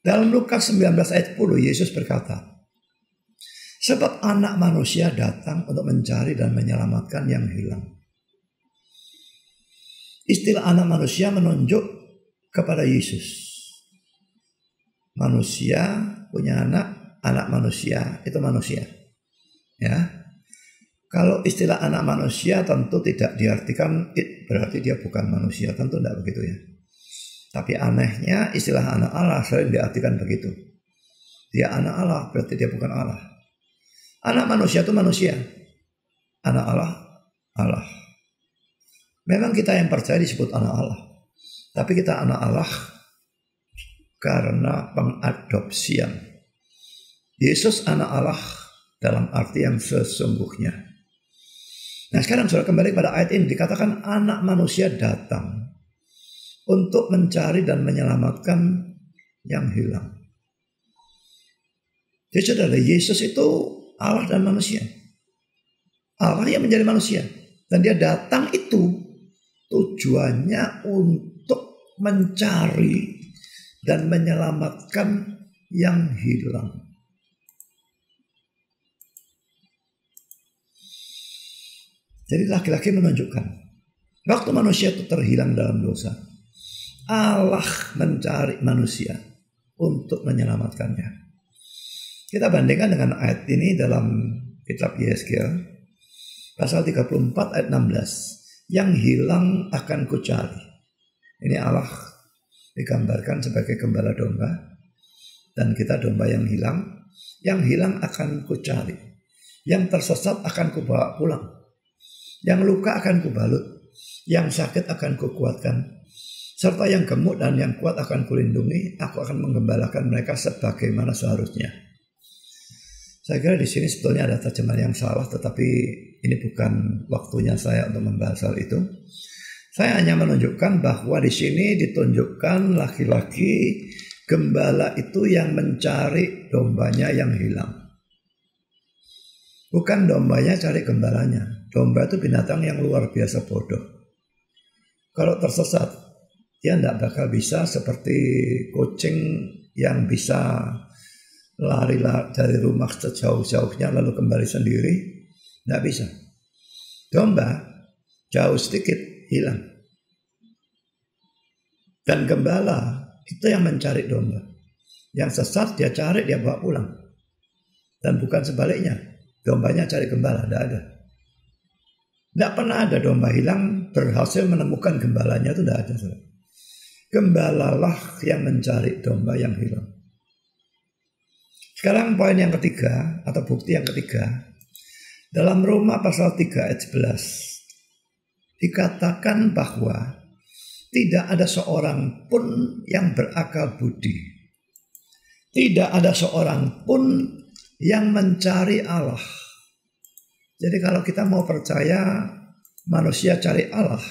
dalam Lukas 19 ayat 10, Yesus berkata, sebab anak manusia datang untuk mencari dan menyelamatkan yang hilang. Istilah anak manusia menunjuk kepada Yesus. Manusia punya anak manusia itu manusia. Ya. Kalau istilah anak manusia tentu tidak diartikan berarti dia bukan manusia, tentu tidak begitu ya. Tapi anehnya istilah anak Allah sering diartikan begitu. Dia anak Allah berarti dia bukan Allah. Anak manusia itu manusia. Anak Allah, Allah. Memang kita yang percaya disebut anak Allah. Tapi kita anak Allah karena pengadopsian. Yesus anak Allah dalam arti yang sesungguhnya. Nah sekarang sudah kembali pada ayat ini. Dikatakan anak manusia datang untuk mencari dan menyelamatkan yang hilang. Jadi saudara, Yesus itu Allah dan manusia. Allah yang menjadi manusia. Dan dia datang itu tujuannya untuk mencari dan menyelamatkan yang hilang. Jadi laki-laki menunjukkan waktu manusia itu terhilang dalam dosa, Allah mencari manusia untuk menyelamatkannya. Kita bandingkan dengan ayat ini dalam kitab Yesaya pasal 34 ayat 16. Yang hilang akan kucari. Ini Allah digambarkan sebagai gembala domba. Dan kita domba yang hilang. Yang hilang akan kucari. Yang tersesat akan kubawa pulang. Yang luka akan kubalut. Yang sakit akan kukuatkan. Serta yang gemuk dan yang kuat akan kulindungi. Aku akan menggembalakan mereka sebagaimana seharusnya. Saya kira di sini sebetulnya ada terjemahan yang salah, tetapi ini bukan waktunya saya untuk membahas hal itu. Saya hanya menunjukkan bahwa di sini ditunjukkan laki-laki gembala itu yang mencari dombanya yang hilang. Bukan dombanya cari gembalanya. Domba itu binatang yang luar biasa bodoh. Kalau tersesat, dia tidak bakal bisa seperti kucing yang bisa lari dari rumah sejauh-jauhnya lalu kembali sendiri. Tidak bisa. Domba jauh sedikit hilang. Dan gembala itu yang mencari domba. Yang sesat dia cari, dia bawa pulang. Dan bukan sebaliknya. Dombanya cari gembala, tidak ada. Tidak pernah ada domba hilang berhasil menemukan gembalanya, itu tidak ada. Gembalalah yang mencari domba yang hilang. Sekarang poin yang ketiga atau bukti yang ketiga. Dalam Roma pasal 3 ayat 11 dikatakan bahwa tidak ada seorang pun yang berakal budi. Tidak ada seorang pun yang mencari Allah. Jadi kalau kita mau percaya manusia cari Allah,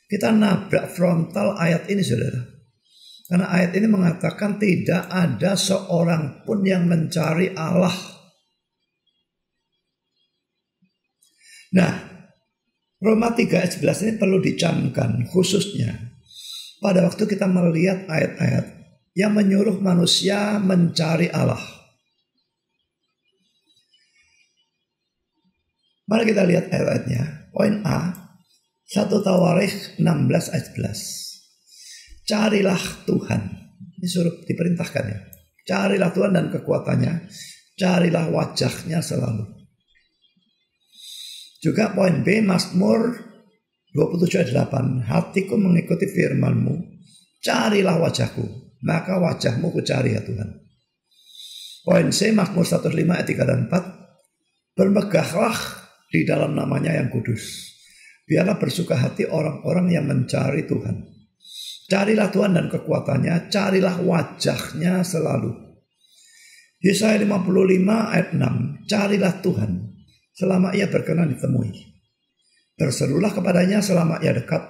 kita nabrak frontal ayat ini saudara. Karena ayat ini mengatakan tidak ada seorang pun yang mencari Allah. Nah, Roma 3 ayat 11 ini perlu dicamkan khususnya pada waktu kita melihat ayat-ayat yang menyuruh manusia mencari Allah. Mari kita lihat ayat-ayatnya. Poin A, 1 Tawarikh 16 ayat 11. Carilah Tuhan. Ini suruh diperintahkan ya. Carilah Tuhan dan kekuatannya. Carilah wajahnya selalu. Juga poin B, Mazmur 27 ayat 8. Hatiku mengikuti firman-Mu. carilah wajahku, maka wajahmu ku cari ya Tuhan. Poin C, Mazmur 105 ayat 3 dan 4. Bermegahlah di dalam namanya yang kudus. Biarlah bersuka hati orang-orang yang mencari Tuhan. Carilah Tuhan dan kekuatannya, carilah wajahnya selalu. Yesaya 55 ayat 6. Carilah Tuhan selama ia berkenan ditemui. Berserulah kepadanya selama ia dekat.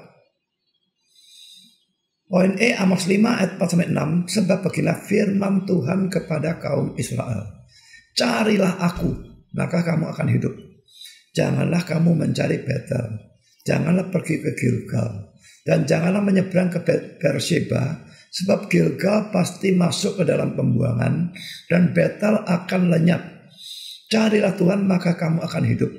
Poin E, Amos 5 ayat 4-6. Sebab beginilah firman Tuhan kepada kaum Israel. Carilah aku, maka kamu akan hidup. Janganlah kamu mencari Betel. Janganlah pergi ke Gilgal. Dan janganlah menyeberang ke Beersheba. Sebab Gilgal pasti masuk ke dalam pembuangan. Dan Betel akan lenyap. Carilah Tuhan, maka kamu akan hidup.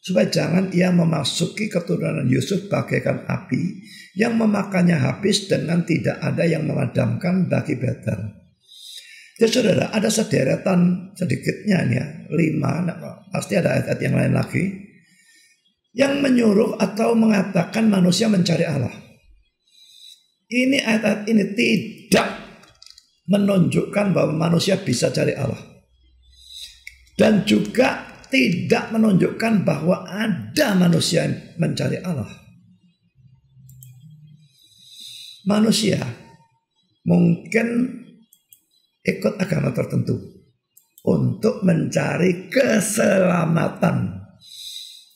Supaya jangan ia memasuki keturunan Yusuf bagaikan api yang memakannya habis dengan tidak ada yang memadamkan bagi Betel. Ya saudara, ada sederetan sedikitnya nih ya, 5, pasti ada ayat-ayat yang lain lagi yang menyuruh atau mengatakan manusia mencari Allah. Ini ayat-ayat ini tidak menunjukkan bahwa manusia bisa cari Allah. Dan juga tidak menunjukkan bahwa ada manusia yang mencari Allah. Manusia mungkin ikut agama tertentu untuk mencari keselamatan.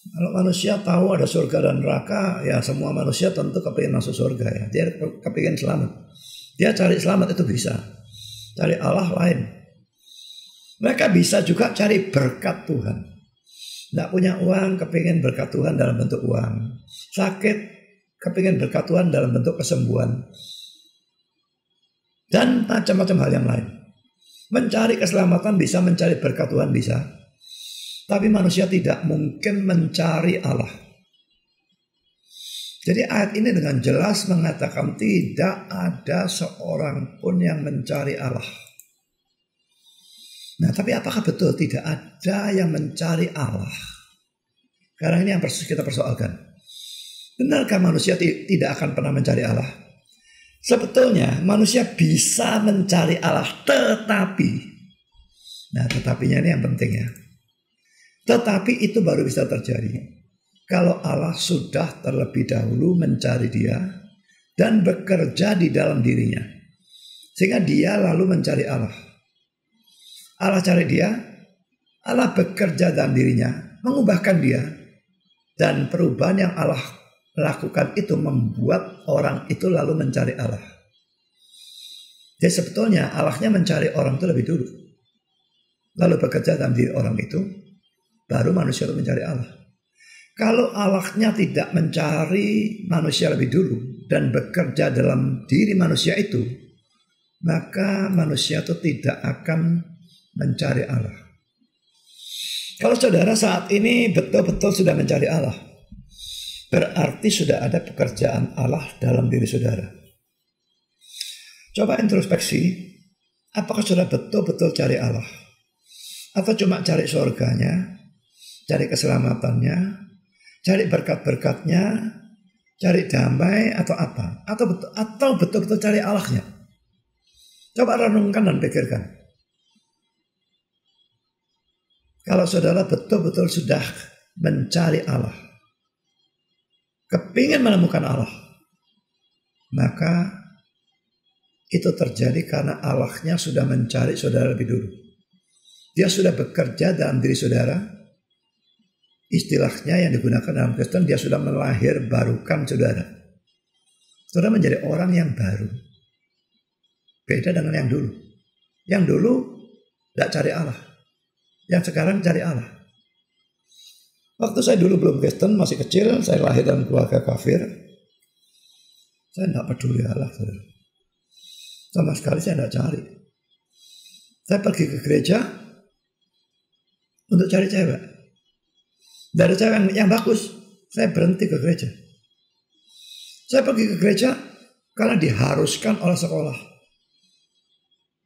Kalau manusia tahu ada surga dan neraka, ya semua manusia tentu kepingin masuk surga ya. Dia kepingin selamat. Dia cari selamat itu bisa. Cari Allah lain. Mereka bisa juga cari berkat Tuhan. Tidak punya uang, kepingin berkat Tuhan dalam bentuk uang. Sakit, kepingin berkat Tuhan dalam bentuk kesembuhan. Dan macam-macam hal yang lain. Mencari keselamatan bisa, mencari berkat Tuhan bisa. Tapi manusia tidak mungkin mencari Allah. Jadi ayat ini dengan jelas mengatakan tidak ada seorang pun yang mencari Allah. Nah, tapi apakah betul tidak ada yang mencari Allah? Sekarang ini yang kita persoalkan. Benarkah manusia tidak akan pernah mencari Allah? Sebetulnya manusia bisa mencari Allah, tetapi, nah tetapinya ini yang penting ya. Tetapi itu baru bisa terjadi kalau Allah sudah terlebih dahulu mencari dia dan bekerja di dalam dirinya. Sehingga dia lalu mencari Allah. Allah cari dia, Allah bekerja dalam dirinya, mengubahkan dia. Dan perubahan yang Allah lakukan itu membuat orang itu lalu mencari Allah. Jadi sebetulnya Allahnya mencari orang itu lebih dulu. Lalu bekerja dalam diri orang itu, baru manusia itu mencari Allah. Kalau Allahnya tidak mencari manusia lebih dulu dan bekerja dalam diri manusia itu, maka manusia itu tidak akan mencari Allah. Kalau saudara saat ini betul-betul sudah mencari Allah, berarti sudah ada pekerjaan Allah dalam diri saudara. Coba introspeksi, apakah saudara betul-betul cari Allah? Atau cuma cari surganya, cari keselamatannya, cari berkat-berkatnya, cari damai atau apa? Atau betul-betul cari Allahnya? Coba renungkan dan pikirkan. Kalau saudara betul-betul sudah mencari Allah, kepingin menemukan Allah, maka itu terjadi karena Allahnya sudah mencari saudara lebih dulu. Dia sudah bekerja dalam diri saudara. Istilahnya yang digunakan dalam Kristen, dia sudah melahir barukan saudara. Saudara menjadi orang yang baru. Beda dengan yang dulu. Yang dulu tidak cari Allah. Yang sekarang cari Allah. Waktu saya dulu belum Kristen, masih kecil, saya lahir dalam keluarga kafir. Saya tidak peduli Allah. Sama sekali saya tidak cari. Saya pergi ke gereja untuk cari cewek. Dari cewek yang bagus, saya berhenti ke gereja. Saya pergi ke gereja karena diharuskan oleh sekolah.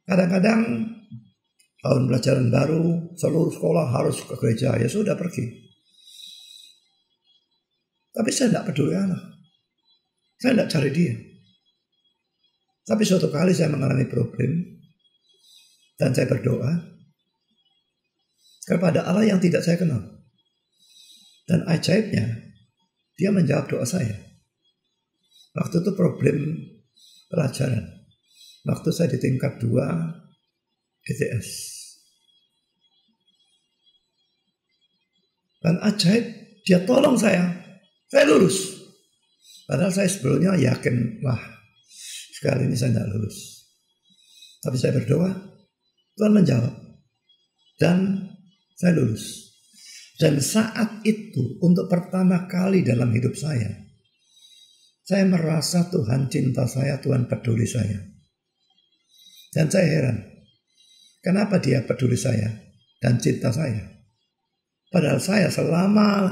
Kadang-kadang tahun pelajaran baru, seluruh sekolah harus ke gereja. Ya sudah pergi. Tapi saya tidak peduli Allah. Saya tidak cari dia. Tapi suatu kali saya mengalami problem dan saya berdoa kepada Allah yang tidak saya kenal. Dan ajaibnya, dia menjawab doa saya. Waktu itu problem pelajaran. Waktu saya di tingkat 2 ETS. Dan ajaib, dia tolong saya lulus. Padahal saya sebelumnya yakin, wah sekali ini saya tidak lulus. Tapi saya berdoa, Tuhan menjawab. Dan saya lulus. Dan saat itu untuk pertama kali dalam hidup saya merasa Tuhan cinta saya, Tuhan peduli saya. Dan saya heran, kenapa dia peduli saya dan cinta saya? Padahal saya selama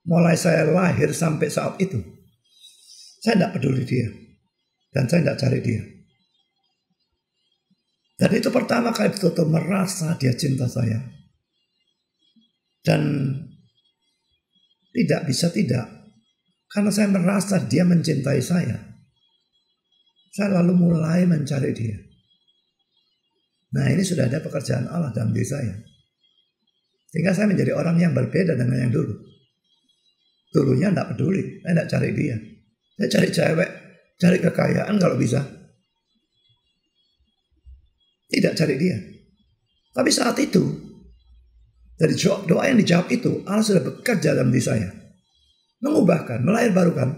mulai saya lahir sampai saat itu, saya tidak peduli dia. Dan saya tidak cari dia. Dan itu pertama kali betul-betul merasa dia cinta saya. Dan tidak bisa tidak. Karena saya merasa dia mencintai saya. Saya lalu mulai mencari dia. Nah, ini sudah ada pekerjaan Allah dalam diri saya. Sehingga saya menjadi orang yang berbeda dengan yang dulu. Dulunya tidak peduli. Saya tidak cari dia. Saya cari cewek. Cari kekayaan kalau bisa. Tidak cari dia. Tapi saat itu, dari doa yang dijawab itu, Allah sudah bekerja dalam diri saya. Mengubahkan, melahirbarukan.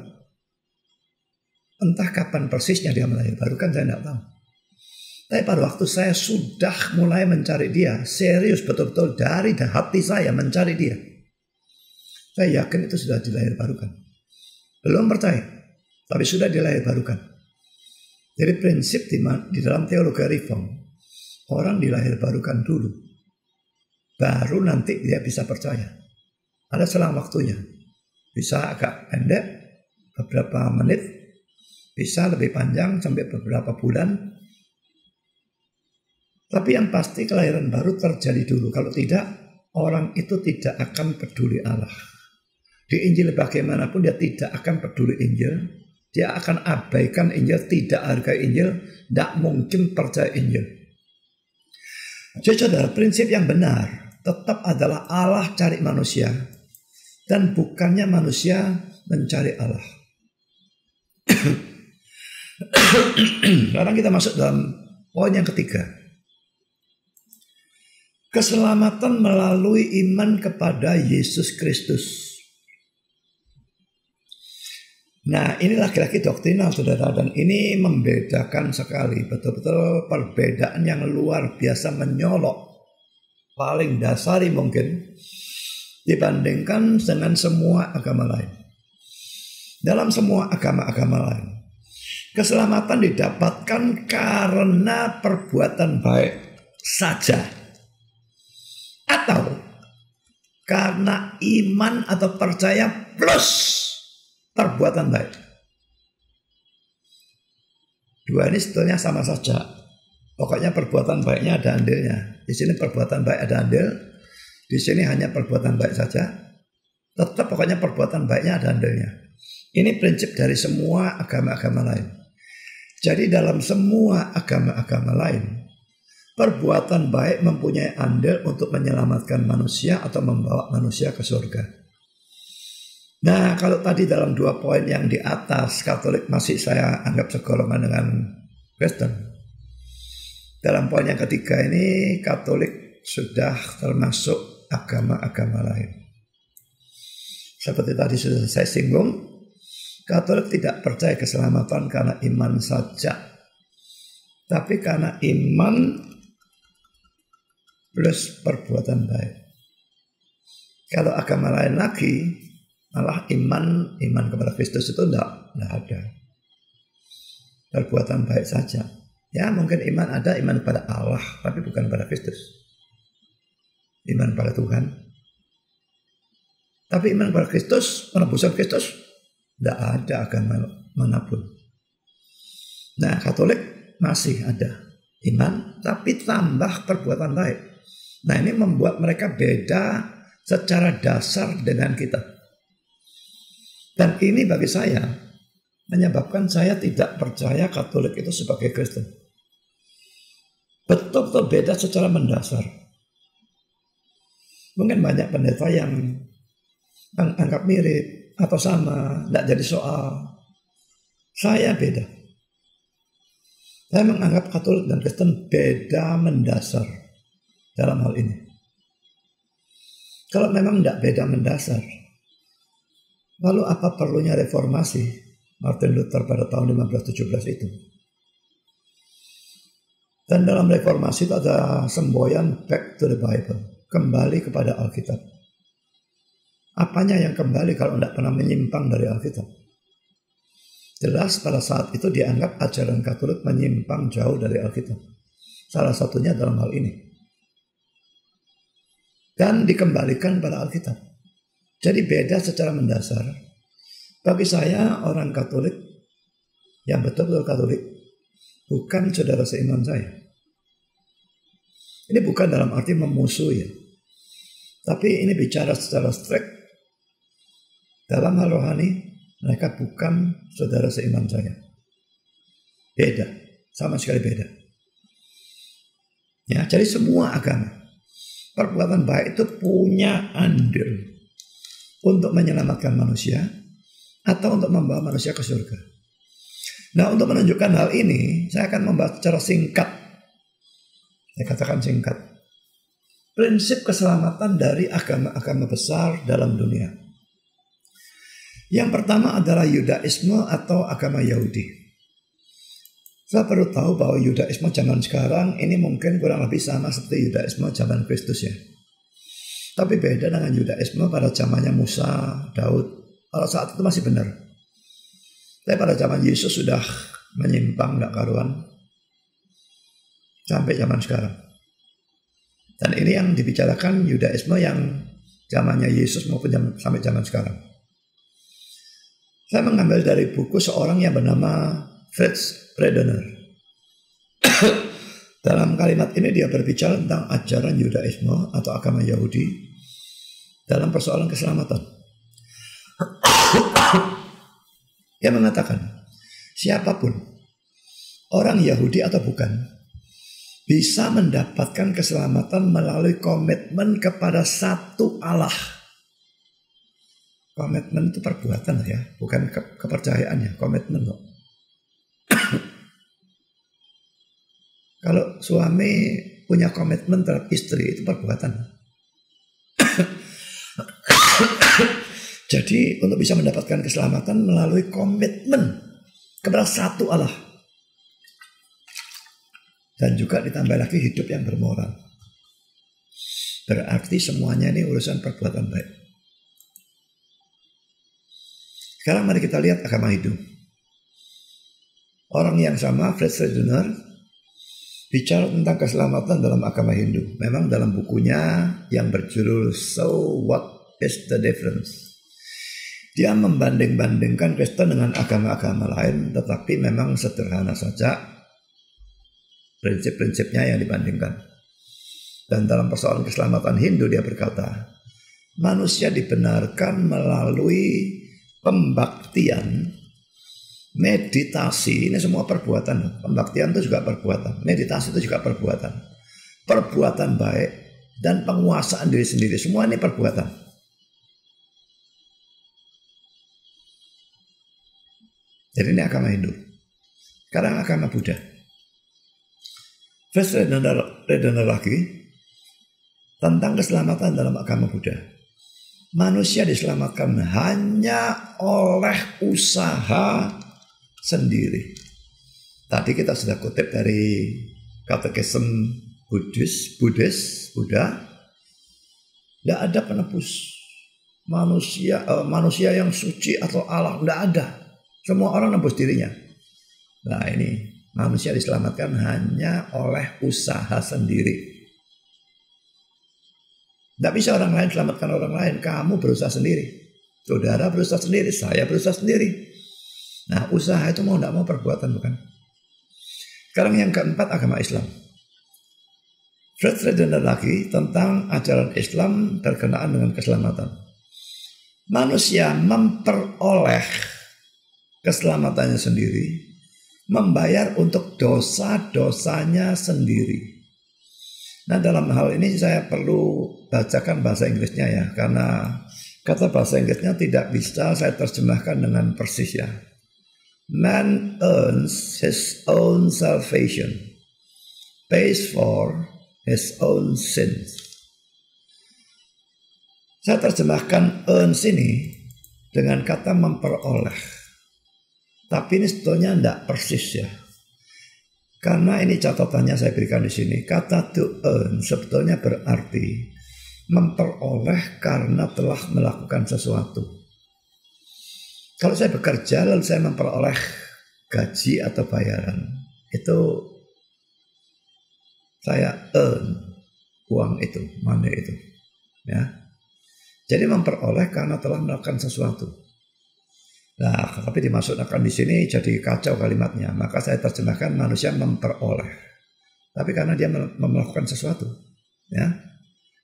Entah kapan persisnya dia melahirbarukan, saya tidak tahu. Tapi pada waktu saya sudah mulai mencari dia, serius betul-betul dari hati saya mencari dia. Saya yakin itu sudah dilahirbarukan. Belum percaya, tapi sudah dilahirbarukan. Jadi prinsip di dalam teologi reform, orang dilahirbarukan dulu. Baru nanti dia bisa percaya. Ada selang waktunya. Bisa agak pendek, beberapa menit. Bisa lebih panjang sampai beberapa bulan. Tapi yang pasti kelahiran baru terjadi dulu. Kalau tidak, orang itu tidak akan peduli Allah. Di Injil bagaimanapun dia tidak akan peduli Injil. Dia akan abaikan Injil, tidak hargai Injil. Tidak mungkin percaya Injil. Jadi saudara, prinsip yang benar tetap adalah Allah cari manusia dan bukannya manusia mencari Allah. Sekarang kita masuk dalam poin yang ketiga. Keselamatan melalui iman kepada Yesus Kristus. Nah, ini lagi-lagi doktrinal, saudara, dan ini membedakan sekali. Betul-betul perbedaan yang luar biasa menyolok. Paling dasari mungkin dibandingkan dengan semua agama lain. Dalam semua agama-agama lain, keselamatan didapatkan karena perbuatan baik saja, atau karena iman atau percaya plus perbuatan baik. Dua ini sebetulnya sama saja. Pokoknya perbuatan baiknya ada andilnya. Di sini perbuatan baik ada andil. Di sini hanya perbuatan baik saja. Tetap pokoknya perbuatan baiknya ada andilnya. Ini prinsip dari semua agama-agama lain. Jadi dalam semua agama-agama lain, perbuatan baik mempunyai andil untuk menyelamatkan manusia atau membawa manusia ke surga. Nah, kalau tadi dalam 2 poin yang di atas, Katolik masih saya anggap segolongan dengan Kristen. Dalam poin yang ketiga ini, Katolik sudah termasuk agama-agama lain. Seperti tadi sudah saya singgung, Katolik tidak percaya keselamatan karena iman saja, tapi karena iman plus perbuatan baik. Kalau agama lain lagi, malah iman kepada Kristus itu tidak ada. Perbuatan baik saja. Ya, mungkin iman ada, iman pada Allah, tapi bukan pada Kristus. Iman pada Tuhan. Tapi iman pada Kristus, penebusan Kristus, tidak ada agama manapun. Nah, Katolik masih ada iman, tapi tambah perbuatan baik. Nah, ini membuat mereka beda secara dasar dengan kita. Dan ini bagi saya menyebabkan saya tidak percaya Katolik itu sebagai Kristen. Betul-betul beda secara mendasar. Mungkin banyak pendeta yang anggap mirip atau sama, tidak jadi soal. Saya beda. Saya menganggap Katolik dan Kristen beda mendasar dalam hal ini. Kalau memang tidak beda mendasar, lalu apa perlunya reformasi Martin Luther pada tahun 1517 itu? Dan dalam reformasi itu ada semboyan back to the Bible, kembali kepada Alkitab. Apanya yang kembali kalau tidak pernah menyimpang dari Alkitab? Jelas pada saat itu dianggap ajaran Katolik menyimpang jauh dari Alkitab. Salah satunya dalam hal ini. Dan dikembalikan pada Alkitab. Jadi beda secara mendasar. Bagi saya orang Katolik yang betul-betul Katolik bukan saudara seiman saya. Ini bukan dalam arti memusuhi, tapi ini bicara secara strict. Dalam hal rohani mereka bukan saudara seiman saya. Beda, sama sekali beda. Ya, jadi semua agama, perbuatan baik itu punya andil untuk menyelamatkan manusia atau untuk membawa manusia ke surga. Nah, untuk menunjukkan hal ini, saya akan membahas secara singkat. Saya katakan singkat. Prinsip keselamatan dari agama-agama besar dalam dunia. Yang pertama adalah Yudaisme atau agama Yahudi. Saya perlu tahu bahwa Yudaisme zaman sekarang ini mungkin kurang lebih sama seperti Yudaisme zaman Kristus ya. Tapi beda dengan Yudaisme pada zamannya Musa, Daud. Kalau saat itu masih benar. Tapi pada zaman Yesus sudah menyimpang gak karuan. Sampai zaman sekarang. Dan ini yang dibicarakan Yudaisme yang zamannya Yesus maupun sampai zaman sekarang. Saya mengambil dari buku seorang yang bernama Fritz Bredner. Dalam kalimat ini dia berbicara tentang ajaran Yudaisme atau agama Yahudi dalam persoalan keselamatan. Dia mengatakan, siapapun, orang Yahudi atau bukan, bisa mendapatkan keselamatan melalui komitmen kepada satu Allah. Komitmen itu perbuatan ya, bukan kepercayaan ya, komitmen kok. Kalau suami punya komitmen terhadap istri itu perbuatan. Jadi untuk bisa mendapatkan keselamatan melalui komitmen kepada satu Allah. Dan juga ditambah lagi hidup yang bermoral. Berarti semuanya ini urusan perbuatan baik. Sekarang mari kita lihat agama Hindu. Orang yang sama, Fritz Bredner, bicara tentang keselamatan dalam agama Hindu. Memang dalam bukunya yang berjudul So What is the Difference? Dia membanding-bandingkan Kristen dengan agama-agama lain, tetapi memang sederhana saja prinsip-prinsipnya yang dibandingkan. Dan dalam persoalan keselamatan Hindu dia berkata, manusia dibenarkan melalui pembaktian, meditasi, ini semua perbuatan. Pembaktian itu juga perbuatan, meditasi itu juga perbuatan. Perbuatan baik dan penguasaan diri sendiri, semua ini perbuatan. Jadi ini agama Hindu. Sekarang agama Buddha. First Redana lagi tentang keselamatan dalam agama Buddha. Manusia diselamatkan hanya oleh usaha sendiri. Tadi kita sudah kutip dari katekisme Buddha. Tidak ada penebus manusia yang suci atau Allah, tidak ada. Semua orang nebus dirinya. Nah ini manusia diselamatkan hanya oleh usaha sendiri. Tidak bisa orang lain selamatkan orang lain. Kamu berusaha sendiri. Saudara berusaha sendiri. Saya berusaha sendiri. Nah usaha itu mau tidak mau perbuatan bukan. Sekarang yang keempat agama Islam. Fritz Bredner lagi tentang ajaran Islam berkenaan dengan keselamatan. Manusia memperoleh keselamatannya sendiri, membayar untuk dosa-dosanya sendiri. Nah, dalam hal ini saya perlu bacakan bahasa Inggrisnya ya, karena kata bahasa Inggrisnya tidak bisa saya terjemahkan dengan persis ya. Man earns his own salvation, pays for his own sins. Saya terjemahkan earns ini dengan kata memperoleh. Tapi ini sebetulnya tidak persis ya. Karena ini catatannya saya berikan di sini. Kata to earn sebetulnya berarti memperoleh karena telah melakukan sesuatu. Kalau saya bekerja lalu saya memperoleh gaji atau bayaran, itu saya earn uang itu, money itu. Ya. Jadi memperoleh karena telah melakukan sesuatu. Nah, tapi dimasukkan di sini jadi kacau kalimatnya. Maka saya terjemahkan manusia memperoleh. Tapi karena dia melakukan sesuatu, ya,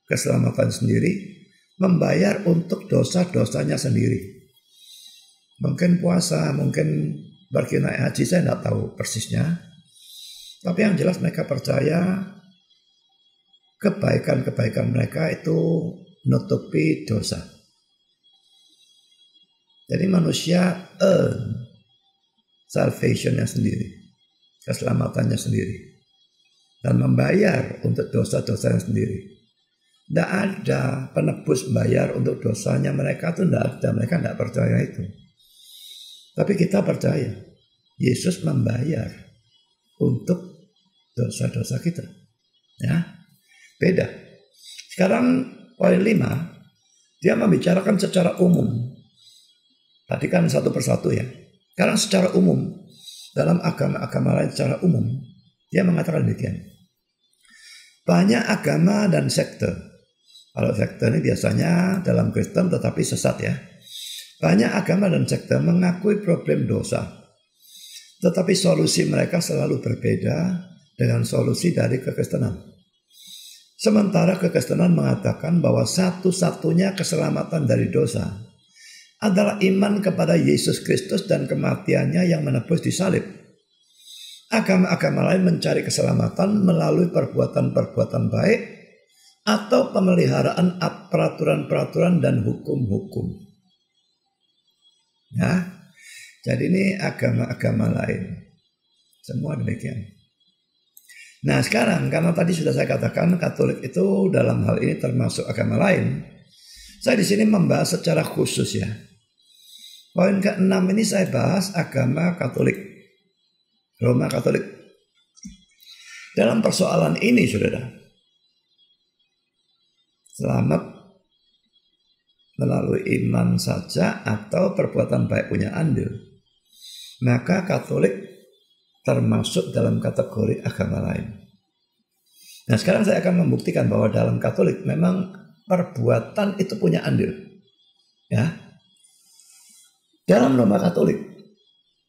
keselamatan sendiri, membayar untuk dosa-dosanya sendiri. Mungkin puasa, mungkin pergi naik haji, saya tidak tahu persisnya. Tapi yang jelas mereka percaya kebaikan-kebaikan mereka itu nutupi dosa. Jadi manusia earn salvation-nya sendiri, keselamatannya sendiri, dan membayar untuk dosa-dosanya sendiri. Tidak ada penebus membayar untuk dosanya mereka, itu tidak ada. Mereka tidak percaya itu. Tapi kita percaya Yesus membayar untuk dosa-dosa kita. Ya, beda. Sekarang poin 5, dia membicarakan secara umum. Tadi kan satu persatu ya. Sekarang secara umum, dalam agama-agama lain secara umum, dia mengatakan demikian. Banyak agama dan sekte. Kalau sekte ini biasanya dalam Kristen tetapi sesat ya. Banyak agama dan sekte mengakui problem dosa. Tetapi solusi mereka selalu berbeda dengan solusi dari kekristenan. Sementara kekristenan mengatakan bahwa satu-satunya keselamatan dari dosa adalah iman kepada Yesus Kristus dan kematiannya yang menebus di salib. Agama-agama lain mencari keselamatan melalui perbuatan-perbuatan baik atau pemeliharaan peraturan-peraturan dan hukum-hukum. Ya, jadi ini agama-agama lain. Semua demikian. Nah sekarang karena tadi sudah saya katakan Katolik itu dalam hal ini termasuk agama lain. Saya di sini membahas secara khusus ya. Poin ke-6 ini saya bahas agama Katolik, Roma Katolik. Dalam persoalan ini saudara, selamat melalui iman saja atau perbuatan baik punya andil, maka Katolik termasuk dalam kategori agama lain. Nah sekarang saya akan membuktikan bahwa dalam Katolik memang perbuatan itu punya andil. Ya. Dalam Roma Katolik,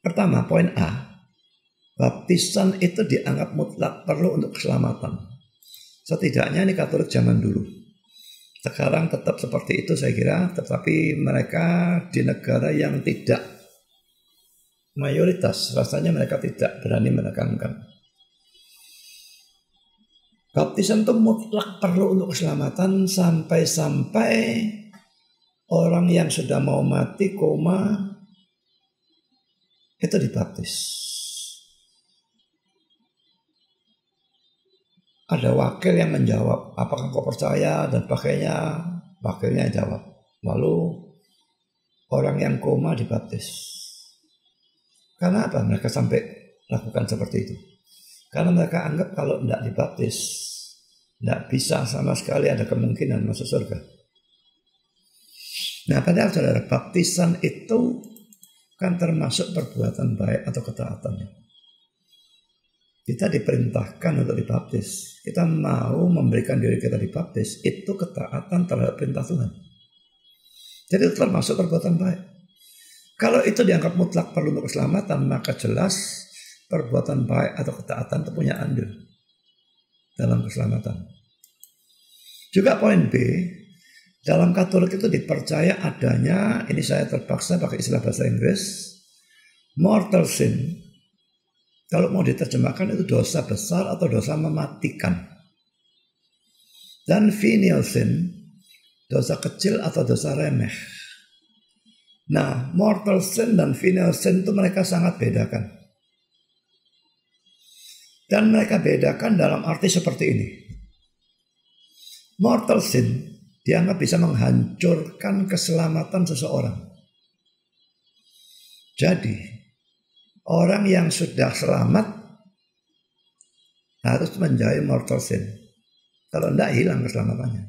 pertama poin A, baptisan itu dianggap mutlak perlu untuk keselamatan. Setidaknya ini Katolik zaman dulu. Sekarang tetap seperti itu saya kira, tetapi mereka di negara yang tidak mayoritas, rasanya mereka tidak berani menekankan. Baptisan itu mutlak perlu untuk keselamatan sampai-sampai orang yang sudah mau mati koma itu dibaptis. Ada wakil yang menjawab, apakah kau percaya dan sebagainya. Wakilnya jawab. Lalu orang yang koma dibaptis. Karena apa mereka sampai lakukan seperti itu? Karena mereka anggap kalau tidak dibaptis, tidak bisa sama sekali ada kemungkinan masuk surga. Nah padahal saudara, baptisan itu kan termasuk perbuatan baik atau ketaatannya. Kita diperintahkan untuk dibaptis. Kita mau memberikan diri kita dibaptis. Itu ketaatan terhadap perintah Tuhan. Jadi itu termasuk perbuatan baik. Kalau itu dianggap mutlak perlu untuk keselamatan, maka jelas perbuatan baik atau ketaatan itu punya andil dalam keselamatan. Juga poin B, dalam Katolik itu dipercaya adanya, ini saya terpaksa pakai istilah bahasa Inggris, Mortal sin, kalau mau diterjemahkan itu dosa besar atau dosa mematikan. Dan venial sin, dosa kecil atau dosa remeh. Nah, mortal sin dan venial sin itu mereka sangat bedakan. Dan mereka bedakan dalam arti seperti ini. Mortal sin dianggap bisa menghancurkan keselamatan seseorang. Jadi, orang yang sudah selamat harus menjauhi mortal sin. Kalau tidak, hilang keselamatannya.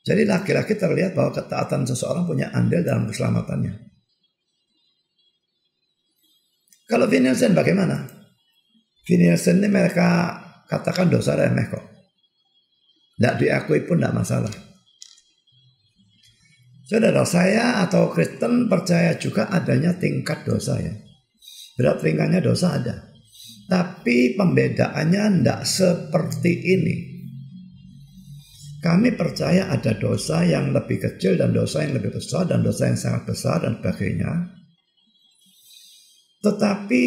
Jadi laki-laki terlihat bahwa ketaatan seseorang punya andil dalam keselamatannya. Kalau venial sin bagaimana? Venial sin ini mereka katakan dosa remeh kok. Tidak diakui pun tidak masalah. Saudara, saya atau Kristen percaya juga adanya tingkat dosa ya. Berat ringannya dosa ada. Tapi pembedaannya tidak seperti ini. Kami percaya ada dosa yang lebih kecil dan dosa yang lebih besar dan dosa yang sangat besar dan sebagainya. Tetapi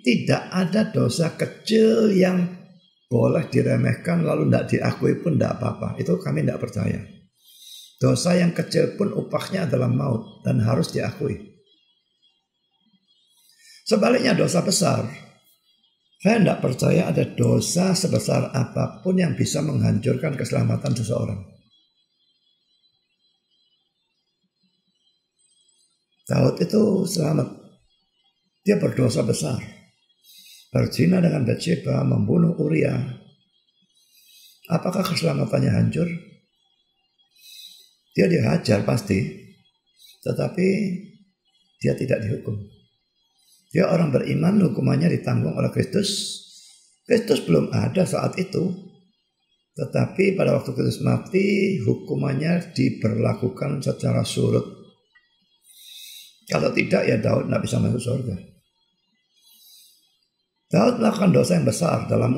tidak ada dosa kecil yang boleh diremehkan lalu tidak diakui pun tidak apa-apa. Itu kami tidak percaya. Dosa yang kecil pun upahnya adalah maut dan harus diakui. Sebaliknya dosa besar, saya tidak percaya ada dosa sebesar apapun yang bisa menghancurkan keselamatan seseorang. Daud itu selamat. Dia berdosa besar. Berzina dengan Batsheba, membunuh Uria. Apakah keselamatannya hancur? Dia dihajar pasti. Tetapi dia tidak dihukum. Dia orang beriman, hukumannya ditanggung oleh Kristus. Kristus belum ada saat itu. Tetapi pada waktu Kristus mati, hukumannya diberlakukan secara surut. Kalau tidak, ya Daud tidak bisa masuk surga. Daud melakukan dosa yang besar dalam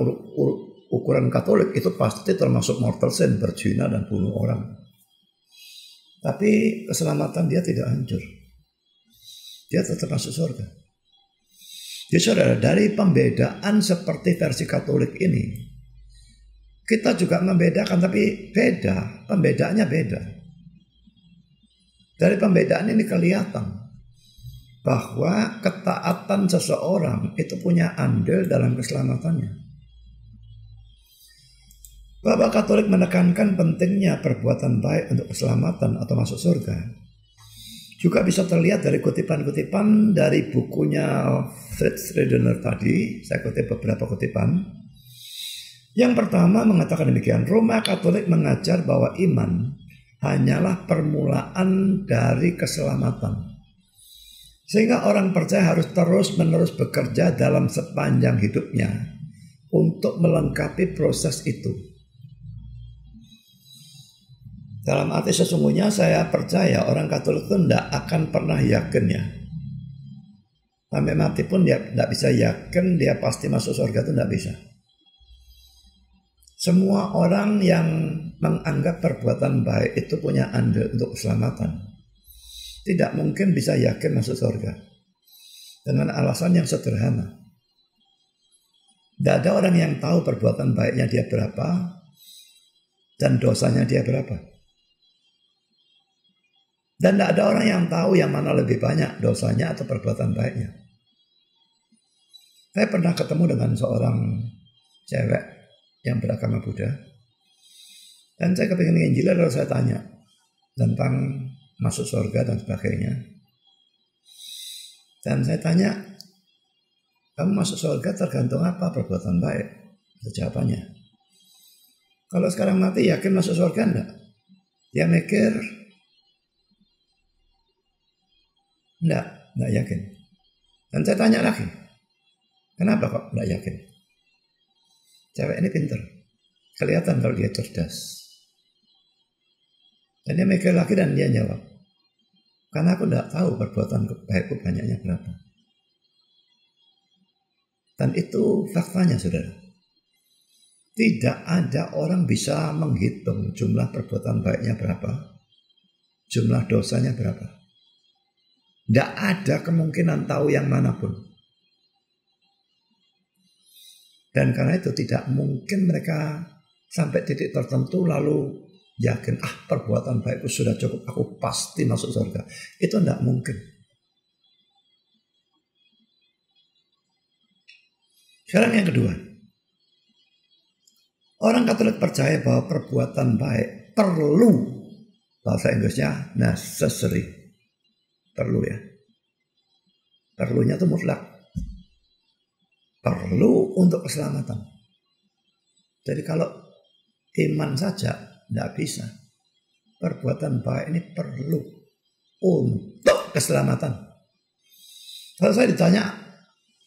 ukuran Katolik. Itu pasti termasuk mortal sin, berzina dan bunuh orang. Tapi keselamatan dia tidak hancur. Dia tetap masuk surga. Jadi saudara, dari pembedaan seperti versi Katolik ini, kita juga membedakan, tapi beda. Pembedaannya beda. Dari pembedaan ini kelihatan bahwa ketaatan seseorang itu punya andil dalam keselamatannya. Bapak Katolik menekankan pentingnya perbuatan baik untuk keselamatan atau masuk surga. Juga bisa terlihat dari kutipan-kutipan dari bukunya Fritz Redener tadi. Saya kutip beberapa kutipan. Yang pertama mengatakan demikian. Roma Katolik mengajar bahwa iman hanyalah permulaan dari keselamatan. Sehingga orang percaya harus terus-menerus bekerja dalam sepanjang hidupnya untuk melengkapi proses itu. Dalam arti sesungguhnya saya percaya orang Katolik itu tidak akan pernah yakin ya. Sampai mati pun dia tidak bisa yakin dia pasti masuk surga, itu tidak bisa. Semua orang yang menganggap perbuatan baik itu punya andil untuk keselamatan, tidak mungkin bisa yakin masuk surga. Dengan alasan yang sederhana. Tidak ada orang yang tahu perbuatan baiknya dia berapa dan dosanya dia berapa. Dan tidak ada orang yang tahu yang mana lebih banyak dosanya atau perbuatan baiknya. Saya pernah ketemu dengan seorang cewek yang beragama Buddha. Dan saya kepingin nginjil, lalu saya tanya tentang masuk surga dan sebagainya. Dan saya tanya, kamu masuk surga tergantung apa perbuatan baik? Jawabannya, kalau sekarang mati yakin masuk surga enggak? Dia mikir, enggak yakin. Dan saya tanya lagi, kenapa kok enggak yakin? Cewek ini pintar. Kelihatan kalau dia cerdas. Dan dia mikir lagi dan dia jawab, karena aku enggak tahu perbuatan baikku banyaknya berapa. Dan itu faktanya saudara. Tidak ada orang bisa menghitung jumlah perbuatan baiknya berapa, jumlah dosanya berapa. Tidak ada kemungkinan tahu yang manapun. Dan karena itu tidak mungkin mereka sampai titik tertentu lalu yakin, perbuatan baikku sudah cukup, aku pasti masuk surga. Itu tidak mungkin. Sekarang yang kedua. Orang Katolik percaya bahwa perbuatan baik perlu, bahasa Inggrisnya necessary, perlu ya. Perlunya itu mutlak. Perlu untuk keselamatan. Jadi kalau iman saja tidak bisa. Perbuatan baik ini perlu untuk keselamatan. Kalau saya ditanya,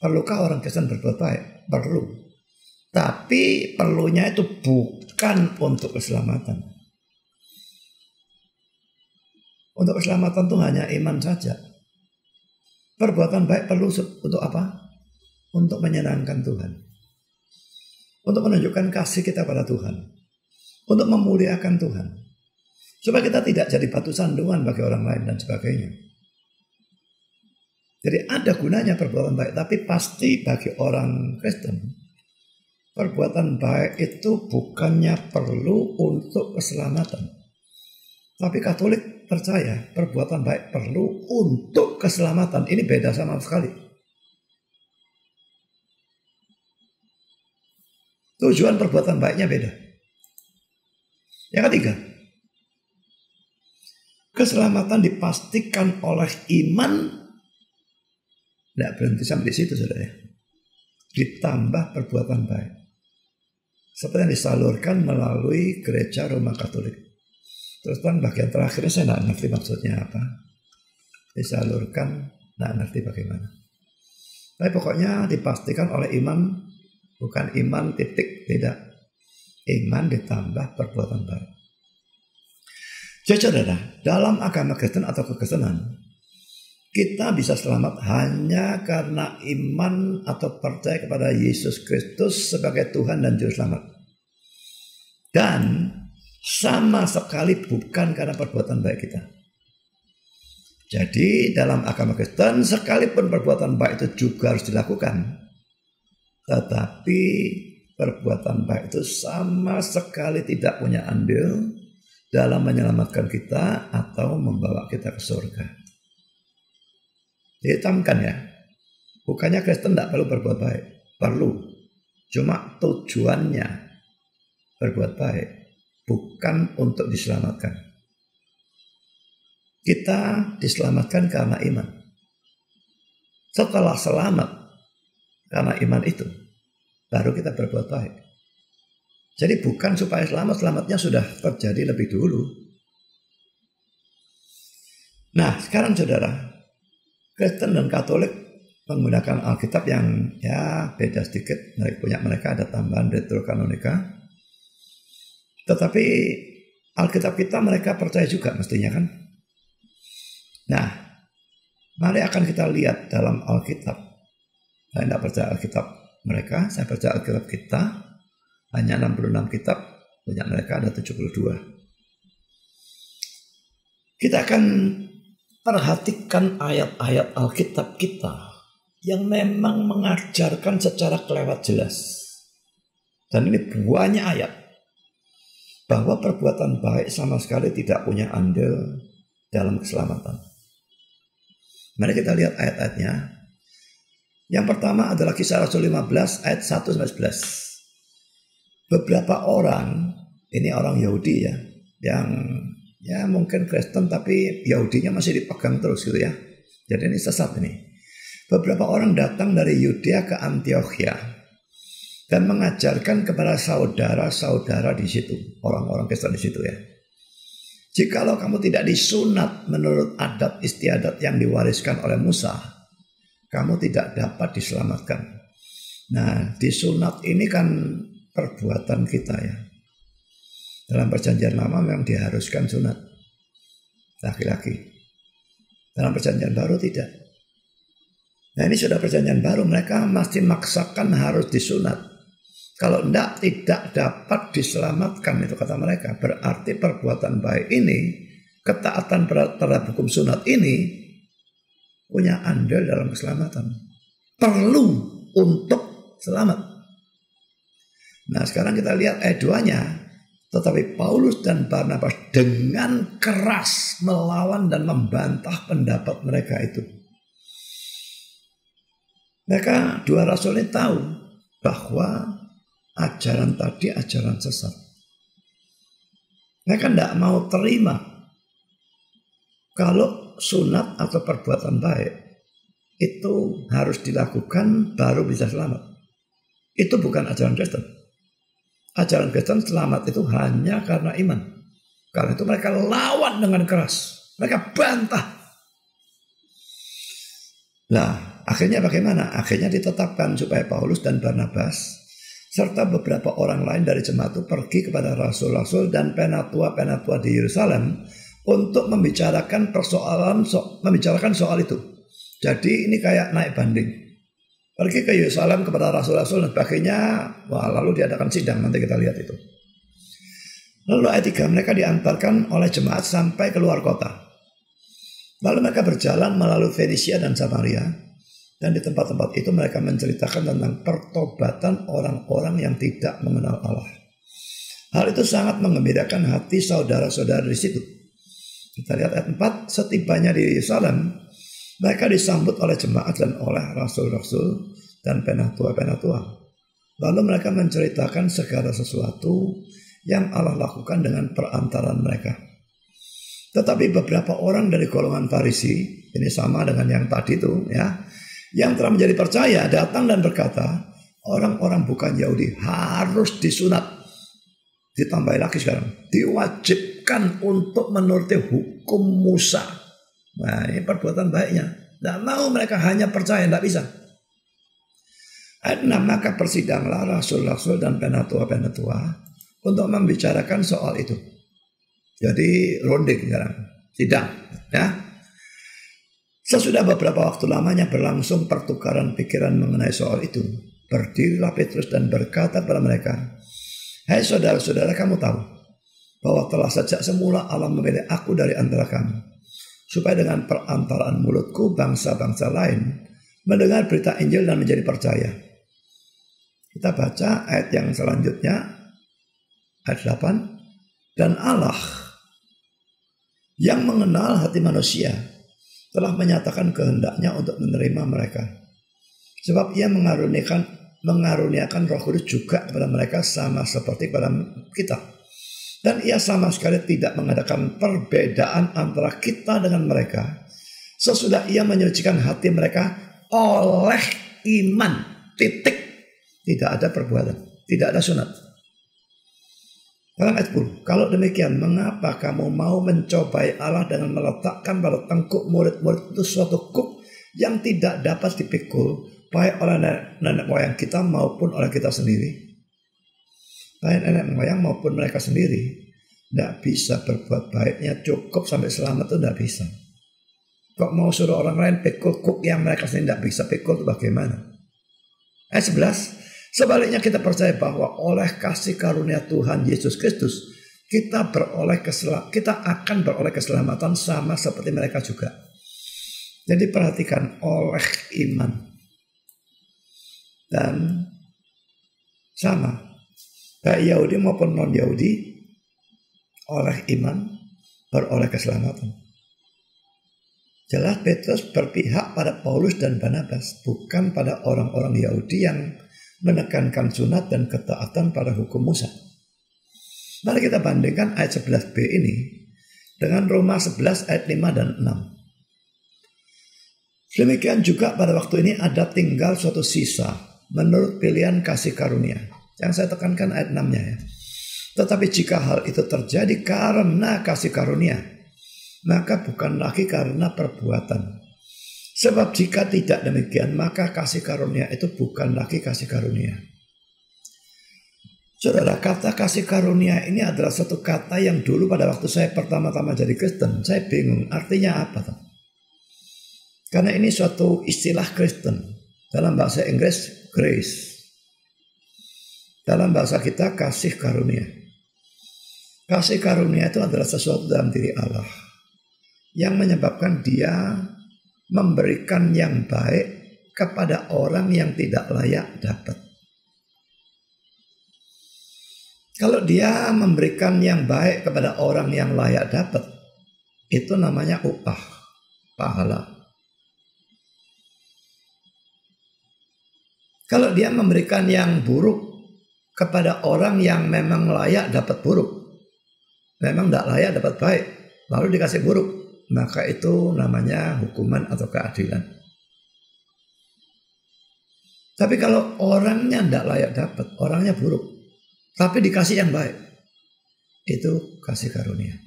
perlukah orang Kristen berbuat baik? Perlu. Tapi perlunya itu bukan untuk keselamatan. Untuk keselamatan itu hanya iman saja. Perbuatan baik perlu untuk apa? Untuk menyenangkan Tuhan. Untuk menunjukkan kasih kita pada Tuhan. Untuk memuliakan Tuhan. Supaya kita tidak jadi batu sandungan bagi orang lain dan sebagainya. Jadi ada gunanya perbuatan baik. Tapi pasti bagi orang Kristen, perbuatan baik itu bukannya perlu untuk keselamatan. Tapi Katolik percaya perbuatan baik perlu untuk keselamatan. Ini beda sama sekali. Tujuan perbuatan baiknya beda. Yang ketiga, keselamatan dipastikan oleh iman. Tidak berhenti sampai di situ, saudara. Ditambah perbuatan baik. Seperti yang disalurkan melalui gereja Roma Katolik. Terus bagian terakhirnya saya tidak ngerti maksudnya apa. Disalurkan, tidak ngerti bagaimana. Tapi pokoknya dipastikan oleh iman, bukan iman titik, tidak. Iman ditambah perbuatan baik. Jadi saudara, dalam agama Kristen atau kekristenan, kita bisa selamat hanya karena iman atau percaya kepada Yesus Kristus sebagai Tuhan dan Juru Selamat. Dan sama sekali bukan karena perbuatan baik kita. Jadi dalam agama Kristen sekalipun perbuatan baik itu juga harus dilakukan. Tetapi perbuatan baik itu sama sekali tidak punya andil dalam menyelamatkan kita atau membawa kita ke surga. Dihitamkan ya. Bukannya Kristen tidak perlu berbuat baik. Perlu. Cuma tujuannya berbuat baik. Bukan untuk diselamatkan. Kita diselamatkan karena iman. Setelah selamat karena iman itu, baru kita berbuat baik. Jadi bukan supaya selamat, selamatnya sudah terjadi lebih dulu. Nah sekarang saudara, Kristen dan Katolik menggunakan Alkitab yang ya beda sedikit. Punya mereka ada tambahan Deuterokanonika. Tetapi Alkitab kita mereka percaya juga mestinya kan. Nah, mari akan kita lihat dalam Alkitab. Saya tidak percaya Alkitab mereka, saya percaya Alkitab kita. Hanya 66 kitab, punya mereka ada 72. Kita akan perhatikan ayat-ayat Alkitab kita yang memang mengajarkan secara kelewat jelas. Dan ini banyak ayat bahwa perbuatan baik sama sekali tidak punya andil dalam keselamatan. Mari kita lihat ayat-ayatnya. Yang pertama adalah Kisah Rasul 15 ayat 1-11. Beberapa orang, ini orang Yahudi ya, yang ya mungkin Kristen tapi Yahudinya masih dipegang terus gitu ya. Jadi ini sesat ini. Beberapa orang datang dari Yudea ke Antiokhia dan mengajarkan kepada saudara-saudara di situ, orang-orang Kristen di situ ya. Jikalau kamu tidak disunat menurut adat istiadat yang diwariskan oleh Musa, kamu tidak dapat diselamatkan. Nah, disunat ini kan perbuatan kita ya. Dalam perjanjian lama memang diharuskan sunat laki-laki. Dalam perjanjian baru tidak. Nah ini sudah perjanjian baru, mereka masih maksakan harus disunat. Kalau tidak dapat diselamatkan, itu kata mereka. Berarti perbuatan baik ini, ketaatan terhadap hukum sunat ini punya andil dalam keselamatan. Perlu untuk selamat. Nah sekarang kita lihat ayat 2-nya. Tetapi Paulus dan Barnabas dengan keras melawan dan membantah pendapat mereka itu. Mereka dua rasul ini tahu bahwa ajaran tadi ajaran sesat. Mereka tidak mau terima kalau sunat atau perbuatan baik itu harus dilakukan baru bisa selamat. Itu bukan ajaran Kristen. Ajaran Kristen selamat itu hanya karena iman. Karena itu mereka lawan dengan keras. Mereka bantah. Nah, akhirnya bagaimana? Akhirnya ditetapkan supaya Paulus dan Barnabas serta beberapa orang lain dari jemaat itu pergi kepada rasul-rasul dan penatua-penatua di Yerusalem untuk membicarakan soal itu. Jadi ini kayak naik banding. Pergi ke Yerusalem kepada rasul-rasul dan sebagainya. Wah, lalu diadakan sidang, nanti kita lihat itu. Lalu ayat 3, mereka diantarkan oleh jemaat sampai ke luar kota. Lalu mereka berjalan melalui Fenisia dan Samaria. Dan di tempat-tempat itu mereka menceritakan tentang pertobatan orang-orang yang tidak mengenal Allah. Hal itu sangat menggembirakan hati saudara-saudara di situ. Kita lihat ayat 4, setibanya di Yerusalem, mereka disambut oleh jemaat dan oleh rasul-rasul dan penatua-penatua. Lalu mereka menceritakan segala sesuatu yang Allah lakukan dengan perantaraan mereka. Tetapi beberapa orang dari golongan Farisi, ini sama dengan yang tadi itu ya, yang telah menjadi percaya datang dan berkata, orang-orang bukan Yahudi harus disunat. Ditambah lagi sekarang, diwajibkan untuk menuruti hukum Musa. Nah ini perbuatan baiknya. Tidak mau mereka hanya percaya, tidak bisa. Ayat 6, maka persidanglah rasul-rasul dan penatua-penatua untuk membicarakan soal itu. Jadi ronde sekarang, sidang. Ya. Sesudah beberapa waktu lamanya berlangsung pertukaran pikiran mengenai soal itu. Berdirilah Petrus dan berkata kepada mereka, hai saudara-saudara, kamu tahu bahwa telah sejak semula Allah memilih aku dari antara kamu, supaya dengan perantaraan mulutku bangsa-bangsa lain mendengar berita Injil dan menjadi percaya. Kita baca ayat yang selanjutnya, ayat 8. Dan Allah yang mengenal hati manusia telah menyatakan kehendaknya untuk menerima mereka. Sebab ia mengaruniakan Roh Kudus juga kepada mereka sama seperti kepada kita. Dan ia sama sekali tidak mengadakan perbedaan antara kita dengan mereka. Sesudah ia menyucikan hati mereka oleh iman. Titik. Tidak ada perbuatan. Tidak ada sunat. Dalam ayat 10. Kalau demikian, mengapa kamu mau mencobai Allah dengan meletakkan pada tengkuk murid-murid itu suatu kuk yang tidak dapat dipikul, baik oleh nenek moyang kita maupun oleh kita sendiri? Baik nenek moyang maupun mereka sendiri tidak bisa berbuat baiknya cukup sampai selamat itu tidak bisa. Kok mau suruh orang lain pikul kuk yang mereka sendiri tidak bisa pikul itu bagaimana? Ayat 11. Sebaliknya kita percaya bahwa oleh kasih karunia Tuhan Yesus Kristus kita akan beroleh keselamatan sama seperti mereka juga. Jadi perhatikan, oleh iman. Dan sama baik Yahudi maupun non-Yahudi oleh iman beroleh keselamatan. Jelas Petrus berpihak pada Paulus dan Barnabas, bukan pada orang-orang Yahudi yang menekankan sunat dan ketaatan pada hukum Musa. Mari kita bandingkan ayat 11b ini dengan Roma 11 ayat 5 dan 6. Demikian juga pada waktu ini ada tinggal suatu sisa menurut pilihan kasih karunia. Yang saya tekankan ayat 6-nya ya. Tetapi jika hal itu terjadi karena kasih karunia, maka bukan lagi karena perbuatan. Sebab jika tidak demikian, maka kasih karunia itu bukan lagi kasih karunia. Saudara, kata kasih karunia ini adalah satu kata yang dulu pada waktu saya pertama-tama jadi Kristen, saya bingung artinya apa tuh? Karena ini suatu istilah Kristen. Dalam bahasa Inggris, grace. Dalam bahasa kita, kasih karunia. Kasih karunia itu adalah sesuatu dalam diri Allah yang menyebabkan dia memberikan yang baik kepada orang yang tidak layak dapat. Kalau dia memberikan yang baik kepada orang yang layak dapat, itu namanya upah, pahala. Kalau dia memberikan yang buruk kepada orang yang memang layak dapat buruk, memang tidak layak dapat baik, lalu dikasih buruk, maka itu namanya hukuman atau keadilan. Tapi kalau orangnya tidak layak dapat, orangnya buruk, tapi dikasih yang baik, itu kasih karunia.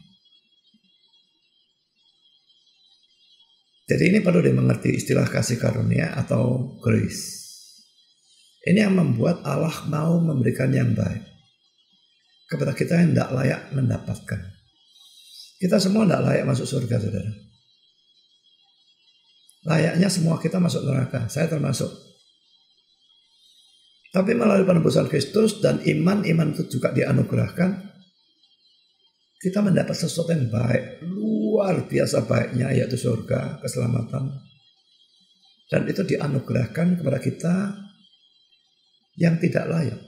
Jadi ini perlu dimengerti istilah kasih karunia atau grace. Ini yang membuat Allah mau memberikan yang baik kepada kita yang tidak layak mendapatkan. Kita semua tidak layak masuk surga, saudara. Layaknya semua kita masuk neraka, saya termasuk. Tapi melalui penebusan Kristus dan iman itu juga dianugerahkan, kita mendapat sesuatu yang baik, luar biasa baiknya, yaitu surga, keselamatan. Dan itu dianugerahkan kepada kita yang tidak layak.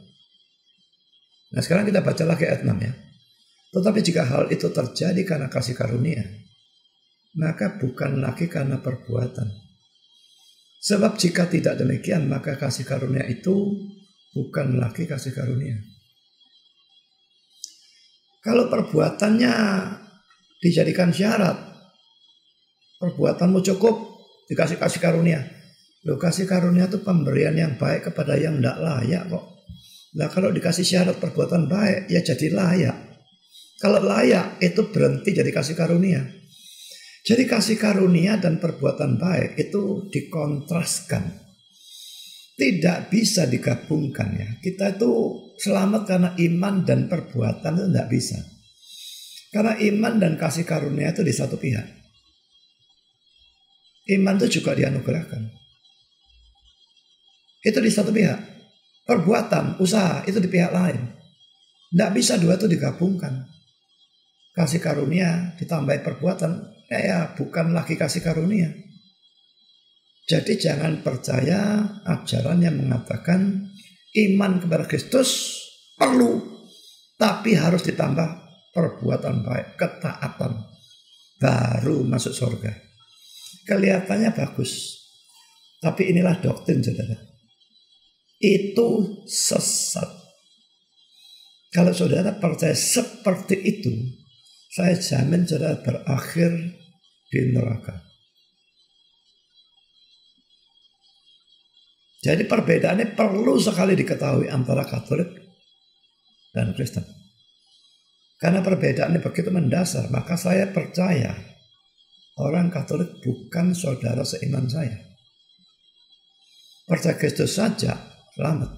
Nah sekarang kita baca lagi ayat 6 ya. Tetapi jika hal itu terjadi karena kasih karunia, maka bukan lagi karena perbuatan. Sebab jika tidak demikian, maka kasih karunia itu bukan lagi kasih karunia. Kalau perbuatannya dijadikan syarat, perbuatanmu cukup dikasih kasih karunia. Loh, kasih karunia itu pemberian yang baik kepada yang tidak layak kok. Nah kalau dikasih syarat perbuatan baik, ya jadi layak. Kalau layak itu berhenti jadi kasih karunia. Jadi kasih karunia dan perbuatan baik itu dikontraskan. Tidak bisa digabungkan ya. Kita itu selamat karena iman dan perbuatan itu tidak bisa. Karena iman dan kasih karunia itu di satu pihak. Iman itu juga dianugerahkan. Itu di satu pihak. Perbuatan, usaha itu di pihak lain. Tidak bisa dua itu digabungkan. Kasih karunia ditambah perbuatan, ya bukan lagi kasih karunia. Jadi jangan percaya ajaran yang mengatakan iman kepada Kristus perlu, tapi harus ditambah perbuatan baik, ketaatan, baru masuk surga. Kelihatannya bagus, tapi inilah doktrin, saudara. Itu sesat. Kalau saudara percaya seperti itu, saya jamin saudara berakhir di neraka. Jadi perbedaannya perlu sekali diketahui antara Katolik dan Kristen. Karena perbedaannya begitu mendasar, maka saya percaya orang Katolik bukan saudara seiman saya. Percaya Kristus saja selamat.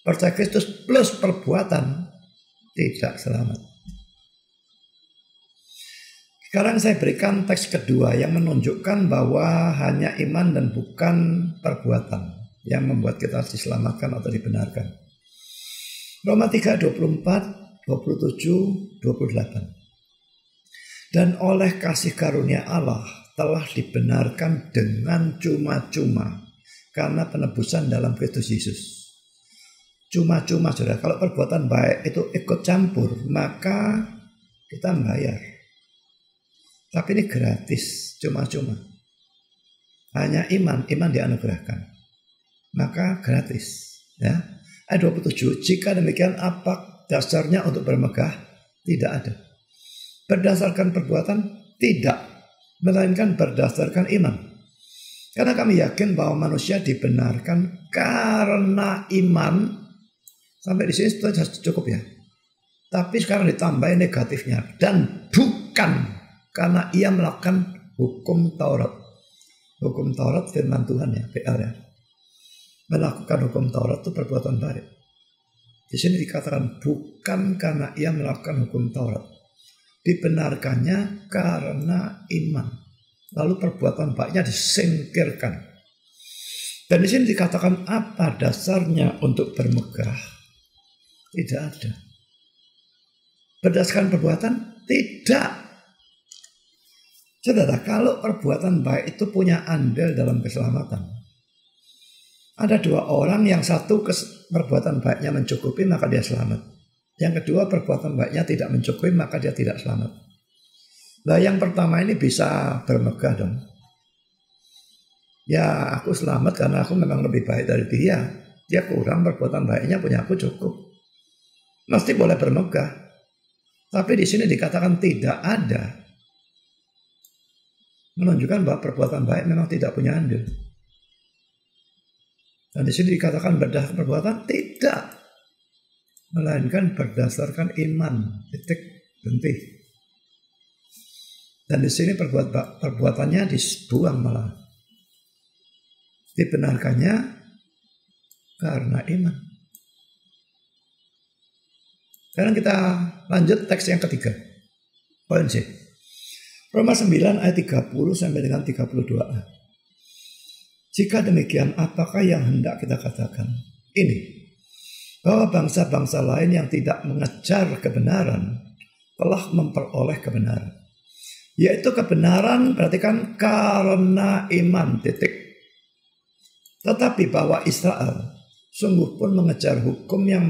Percaya Kristus plus perbuatan tidak selamat. Sekarang saya berikan teks kedua yang menunjukkan bahwa hanya iman dan bukan perbuatan yang membuat kita diselamatkan atau dibenarkan. Roma 3, 24, 27, 28. Dan oleh kasih karunia Allah telah dibenarkan dengan cuma-cuma karena penebusan dalam Kristus Yesus. Cuma-cuma, saudara. Kalau perbuatan baik itu ikut campur, maka kita membayar. Tapi ini gratis, cuma-cuma. Hanya iman dianugerahkan. Maka gratis. Ya. Ayat 27, jika demikian apa dasarnya untuk bermegah? Tidak ada. Berdasarkan perbuatan? Tidak. Melainkan berdasarkan iman. Karena kami yakin bahwa manusia dibenarkan karena iman. Sampai di sini sudah cukup ya. Tapi sekarang ditambahin negatifnya. Dan bukan karena ia melakukan hukum Taurat. Hukum Taurat firman Tuhan ya, PL ya. Melakukan hukum Taurat itu perbuatan baik. Di sini dikatakan bukan karena ia melakukan hukum Taurat. Dibenarkannya karena iman. Lalu perbuatan baiknya disingkirkan. Dan di sini dikatakan apa dasarnya untuk bermegah? Tidak ada. Berdasarkan perbuatan? Tidak. Saudara, kalau perbuatan baik itu punya andil dalam keselamatan. Ada dua orang, yang satu perbuatan baiknya mencukupi maka dia selamat. Yang kedua perbuatan baiknya tidak mencukupi maka dia tidak selamat. Nah yang pertama ini bisa bermegah dong. Ya aku selamat karena aku memang lebih baik dari dia. Dia kurang, perbuatan baiknya punya aku cukup. Mesti boleh bermegah. Tapi di sini dikatakan tidak ada. Menunjukkan bahwa perbuatan baik memang tidak punya andil. Dan di sini dikatakan berdasarkan perbuatan tidak, melainkan berdasarkan iman. Titik, berhenti. Dan di sini perbuatannya dibuang malah. Dibenarkannya karena iman. Sekarang kita lanjut teks yang ketiga. Poin C. Roma 9 ayat 30 sampai dengan 32a. Jika demikian, apakah yang hendak kita katakan? Ini, bahwa bangsa-bangsa lain yang tidak mengejar kebenaran telah memperoleh kebenaran. Yaitu kebenaran berarti kan karena iman, titik. Tetapi bahwa Israel sungguh pun mengejar hukum yang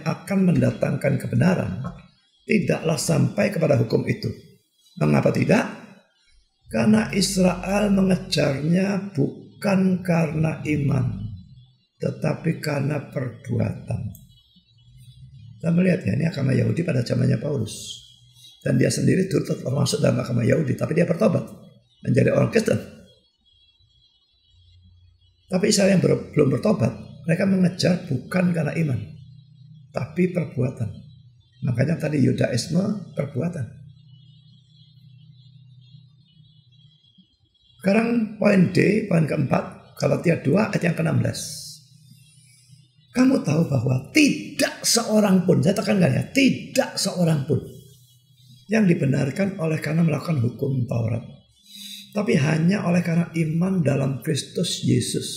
akan mendatangkan kebenaran, tidaklah sampai kepada hukum itu. Mengapa tidak? Karena Israel mengejarnya bukan karena iman, tetapi karena perbuatan. Kita melihat ya, ini agama Yahudi pada zamannya Paulus. Dan dia sendiri turut termasuk dalam agama Yahudi, tapi dia bertobat menjadi orang Kristen. Tapi Israel yang belum bertobat, mereka mengejar bukan karena iman, tapi perbuatan. Makanya tadi Yudaisme perbuatan. Sekarang poin D, poin keempat, Galatia 2 ayat yang ke-16. Kamu tahu bahwa tidak seorang pun, saya tekankan ya, tidak seorang pun yang dibenarkan oleh karena melakukan hukum Taurat, tapi hanya oleh karena iman dalam Kristus Yesus.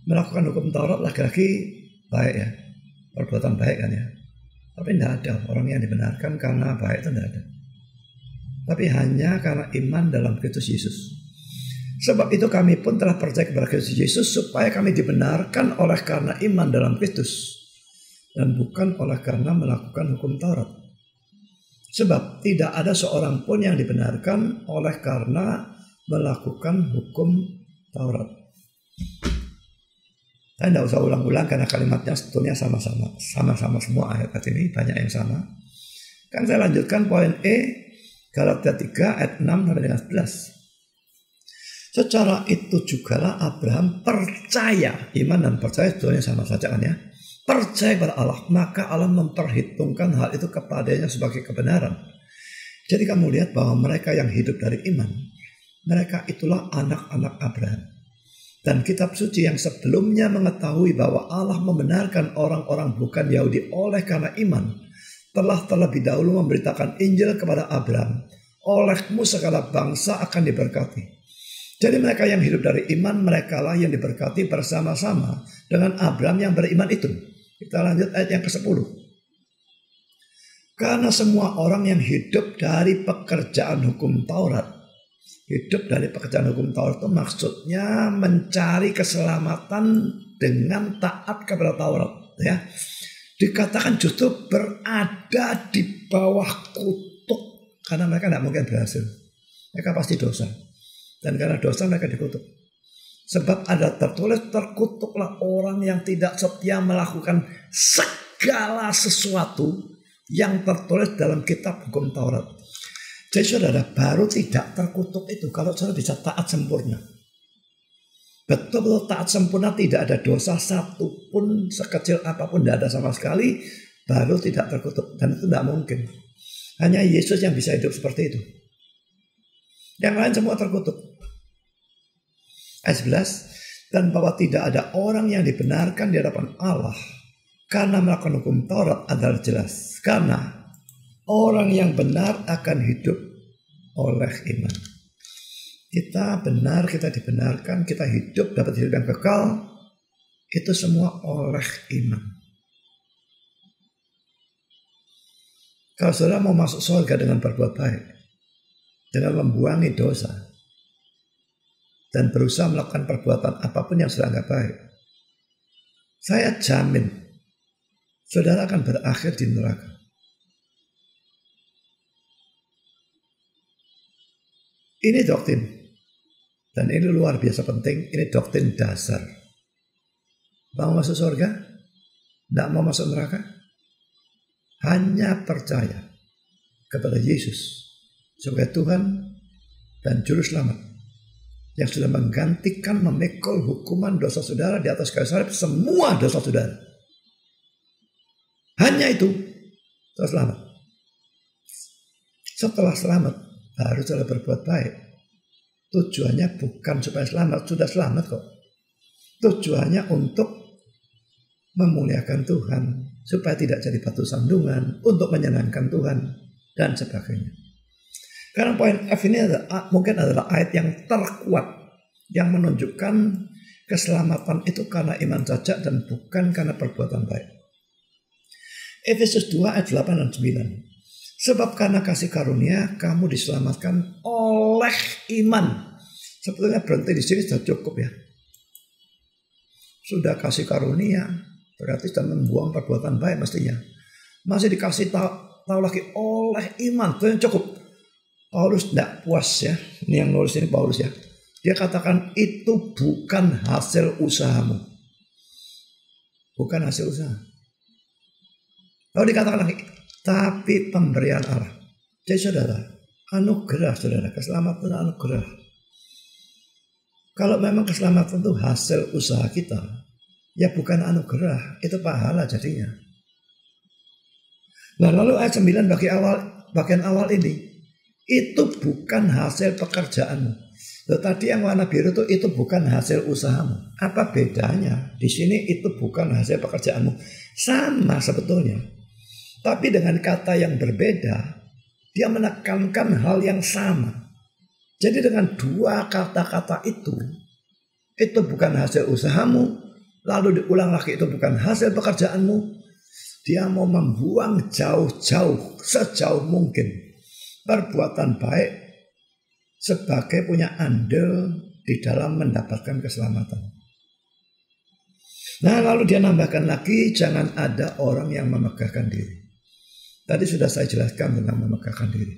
Melakukan hukum Taurat lagi-lagi baik ya, perbuatan baik kan ya. Tapi tidak ada orang yang dibenarkan karena baik, itu tidak ada. Tapi hanya karena iman dalam Kristus Yesus. Sebab itu kami pun telah percaya kepada Kristus Yesus supaya kami dibenarkan oleh karena iman dalam Kristus dan bukan oleh karena melakukan hukum Taurat. Sebab tidak ada seorang pun yang dibenarkan oleh karena melakukan hukum Taurat. Saya tidak usah ulang-ulang karena kalimatnya sebetulnya sama-sama semua ayat ini, banyak yang sama. Kan saya lanjutkan poin E, Galatia 3 ayat 6 sampai dengan 11. Secara itu jugalah Abraham percaya, iman dan percaya sebetulnya sama saja kan ya. Percaya kepada Allah, maka Allah memperhitungkan hal itu kepadanya sebagai kebenaran. Jadi kamu lihat bahwa mereka yang hidup dari iman, mereka itulah anak-anak Abraham. Dan kitab suci yang sebelumnya mengetahui bahwa Allah membenarkan orang-orang bukan Yahudi oleh karena iman, telah terlebih dahulu memberitakan Injil kepada Abraham. Olehmu segala bangsa akan diberkati. Jadi mereka yang hidup dari iman, mereka lah yang diberkati bersama-sama dengan Abraham yang beriman itu. Kita lanjut ayat yang ke-10. Karena semua orang yang hidup dari pekerjaan hukum Taurat, hidup dari pekerjaan hukum Taurat itu maksudnya mencari keselamatan dengan taat kepada Taurat, ya. Dikatakan justru berada di bawah kutuk karena mereka tidak mungkin berhasil. Mereka pasti dosa. Dan karena dosa mereka dikutuk. Sebab ada tertulis, terkutuklah orang yang tidak setia melakukan segala sesuatu yang tertulis dalam kitab hukum Taurat. Jadi saudara, baru tidak terkutuk itu kalau saudara bisa taat sempurna. Betul-betul taat sempurna, tidak ada dosa satu pun, sekecil apapun tidak ada sama sekali, baru tidak terkutuk. Dan itu tidak mungkin. Hanya Yesus yang bisa hidup seperti itu. Yang lain semua terkutuk. Ayat 11. Dan bahwa tidak ada orang yang dibenarkan di hadapan Allah karena melakukan hukum Taurat adalah jelas. Karena orang yang benar akan hidup oleh iman. Kita benar, kita dibenarkan, kita hidup, dapat hidup yang kekal. Itu semua oleh iman. Kalau saudara mau masuk surga dengan berbuat baik, dengan membuangi dosa dan berusaha melakukan perbuatan apapun yang sudah anggap baik, saya jamin saudara akan berakhir di neraka. Ini doktrin. Dan ini luar biasa penting. Ini doktrin dasar. Mau masuk surga? Tidak mau masuk neraka? Hanya percaya kepada Yesus sebagai Tuhan dan Juru Selamat yang sudah menggantikan, memikul hukuman dosa saudara di atas kayu salib, semua dosa saudara. Hanya itu, saudara selamat. Setelah selamat, harus saudara berbuat baik. Tujuannya bukan supaya selamat, sudah selamat kok. Tujuannya untuk memuliakan Tuhan, supaya tidak jadi batu sandungan, untuk menyenangkan Tuhan, dan sebagainya. Karena poin F ini mungkin adalah ayat yang terkuat, yang menunjukkan keselamatan itu karena iman saja dan bukan karena perbuatan baik. Efesus 2 ayat 8 dan 9. Sebab karena kasih karunia kamu diselamatkan oleh iman. Sebetulnya berhenti di sini sudah cukup ya. Sudah kasih karunia, berarti sudah membuang perbuatan baik mestinya. Masih dikasih tahu lagi oleh iman, itu yang cukup. Paulus tidak puas ya. Ini yang nulis ini Paulus ya. Dia katakan itu bukan hasil usahamu. Bukan hasil usaha. Lalu dikatakan lagi, tapi pemberian Allah. Jadi saudara, anugerah saudara, keselamatan anugerah. Kalau memang keselamatan itu hasil usaha kita, ya bukan anugerah, itu pahala jadinya. Nah lalu ayat 9 bagian awal ini, itu bukan hasil pekerjaanmu. Tadi yang warna biru itu bukan hasil usahamu. Apa bedanya? Di sini itu bukan hasil pekerjaanmu. Sama sebetulnya. Tapi dengan kata yang berbeda, dia menekankan hal yang sama. Jadi dengan dua kata-kata itu bukan hasil usahamu, lalu diulang lagi itu bukan hasil pekerjaanmu. Dia mau membuang jauh-jauh, sejauh mungkin perbuatan baik sebagai punya andil di dalam mendapatkan keselamatan. Nah lalu dia nambahkan lagi, jangan ada orang yang memegahkan diri. Tadi sudah saya jelaskan tentang memegahkan diri.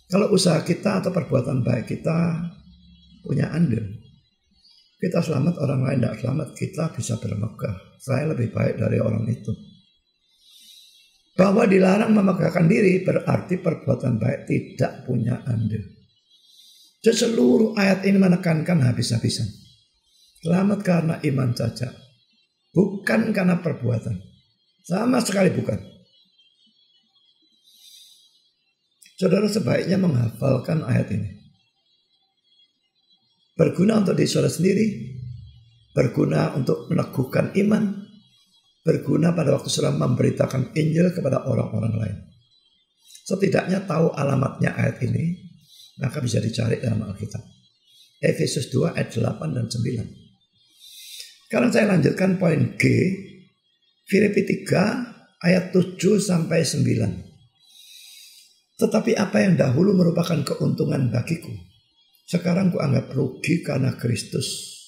Kalau usaha kita atau perbuatan baik kita punya andil, kita selamat, orang lain tidak selamat, kita bisa bermegah. Saya lebih baik dari orang itu. Bahwa dilarang memegahkan diri berarti perbuatan baik tidak punya andil. Jadi seluruh ayat ini menekankan habis-habisan. Selamat karena iman saja. Bukan karena perbuatan. Sama sekali bukan. Saudara sebaiknya menghafalkan ayat ini. Berguna untuk diri saudara sendiri. Berguna untuk meneguhkan iman. Berguna pada waktu saudara memberitakan Injil kepada orang-orang lain. Setidaknya tahu alamatnya ayat ini, maka bisa dicari dalam Alkitab. Efesus 2 ayat 8 dan 9. Sekarang saya lanjutkan poin G. Filipi 3 ayat 7 sampai 9. Tetapi apa yang dahulu merupakan keuntungan bagiku, sekarang kuanggap rugi karena Kristus.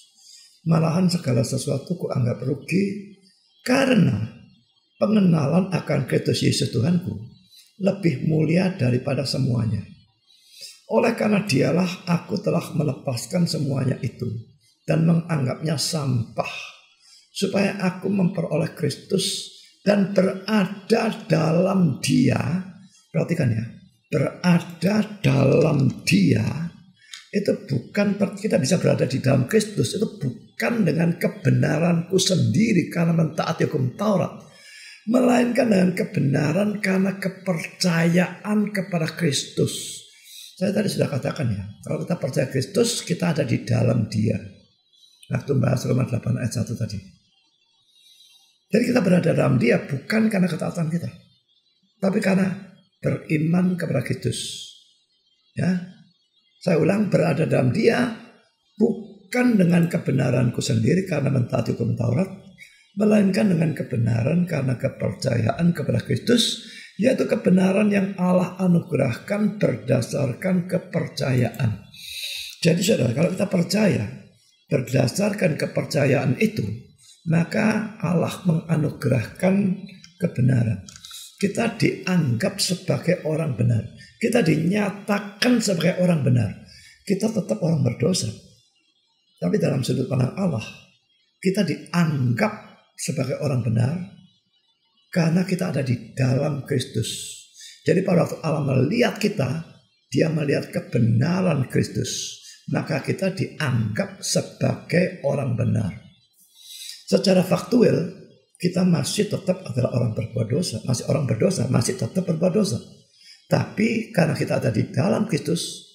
Malahan segala sesuatu kuanggap rugi karena pengenalan akan Kristus Yesus Tuhanku lebih mulia daripada semuanya. Oleh karena dialah aku telah melepaskan semuanya itu dan menganggapnya sampah, supaya aku memperoleh Kristus dan berada dalam Dia. Perhatikan ya, berada dalam Dia itu bukan kita bisa berada di dalam Kristus, itu bukan dengan kebenaranku sendiri karena mentaati hukum Taurat, melainkan dengan kebenaran karena kepercayaan kepada Kristus. Saya tadi sudah katakan ya, kalau kita percaya Kristus, kita ada di dalam Dia. Waktu bahas Roma 8 ayat 1 tadi. Jadi kita berada dalam Dia bukan karena ketaatan kita, tapi karena beriman kepada Kristus. Ya, saya ulang, berada dalam Dia bukan dengan kebenaranku sendiri karena mentaati hukum Taurat, melainkan dengan kebenaran karena kepercayaan kepada Kristus Yaitu kebenaran yang Allah anugerahkan berdasarkan kepercayaan. Jadi saudara, kalau kita percaya berdasarkan kepercayaan itu, maka Allah menganugerahkan kebenaran. Kita dianggap sebagai orang benar. Kita dinyatakan sebagai orang benar. Kita tetap orang berdosa. Tapi dalam sudut pandang Allah, kita dianggap sebagai orang benar karena kita ada di dalam Kristus. Jadi pada waktu Allah melihat kita, dia melihat kebenaran Kristus. Maka kita dianggap sebagai orang benar. Secara faktual, kita masih tetap adalah orang berbuat dosa. Masih orang berdosa, masih tetap berbuat dosa. Tapi karena kita ada di dalam Kristus,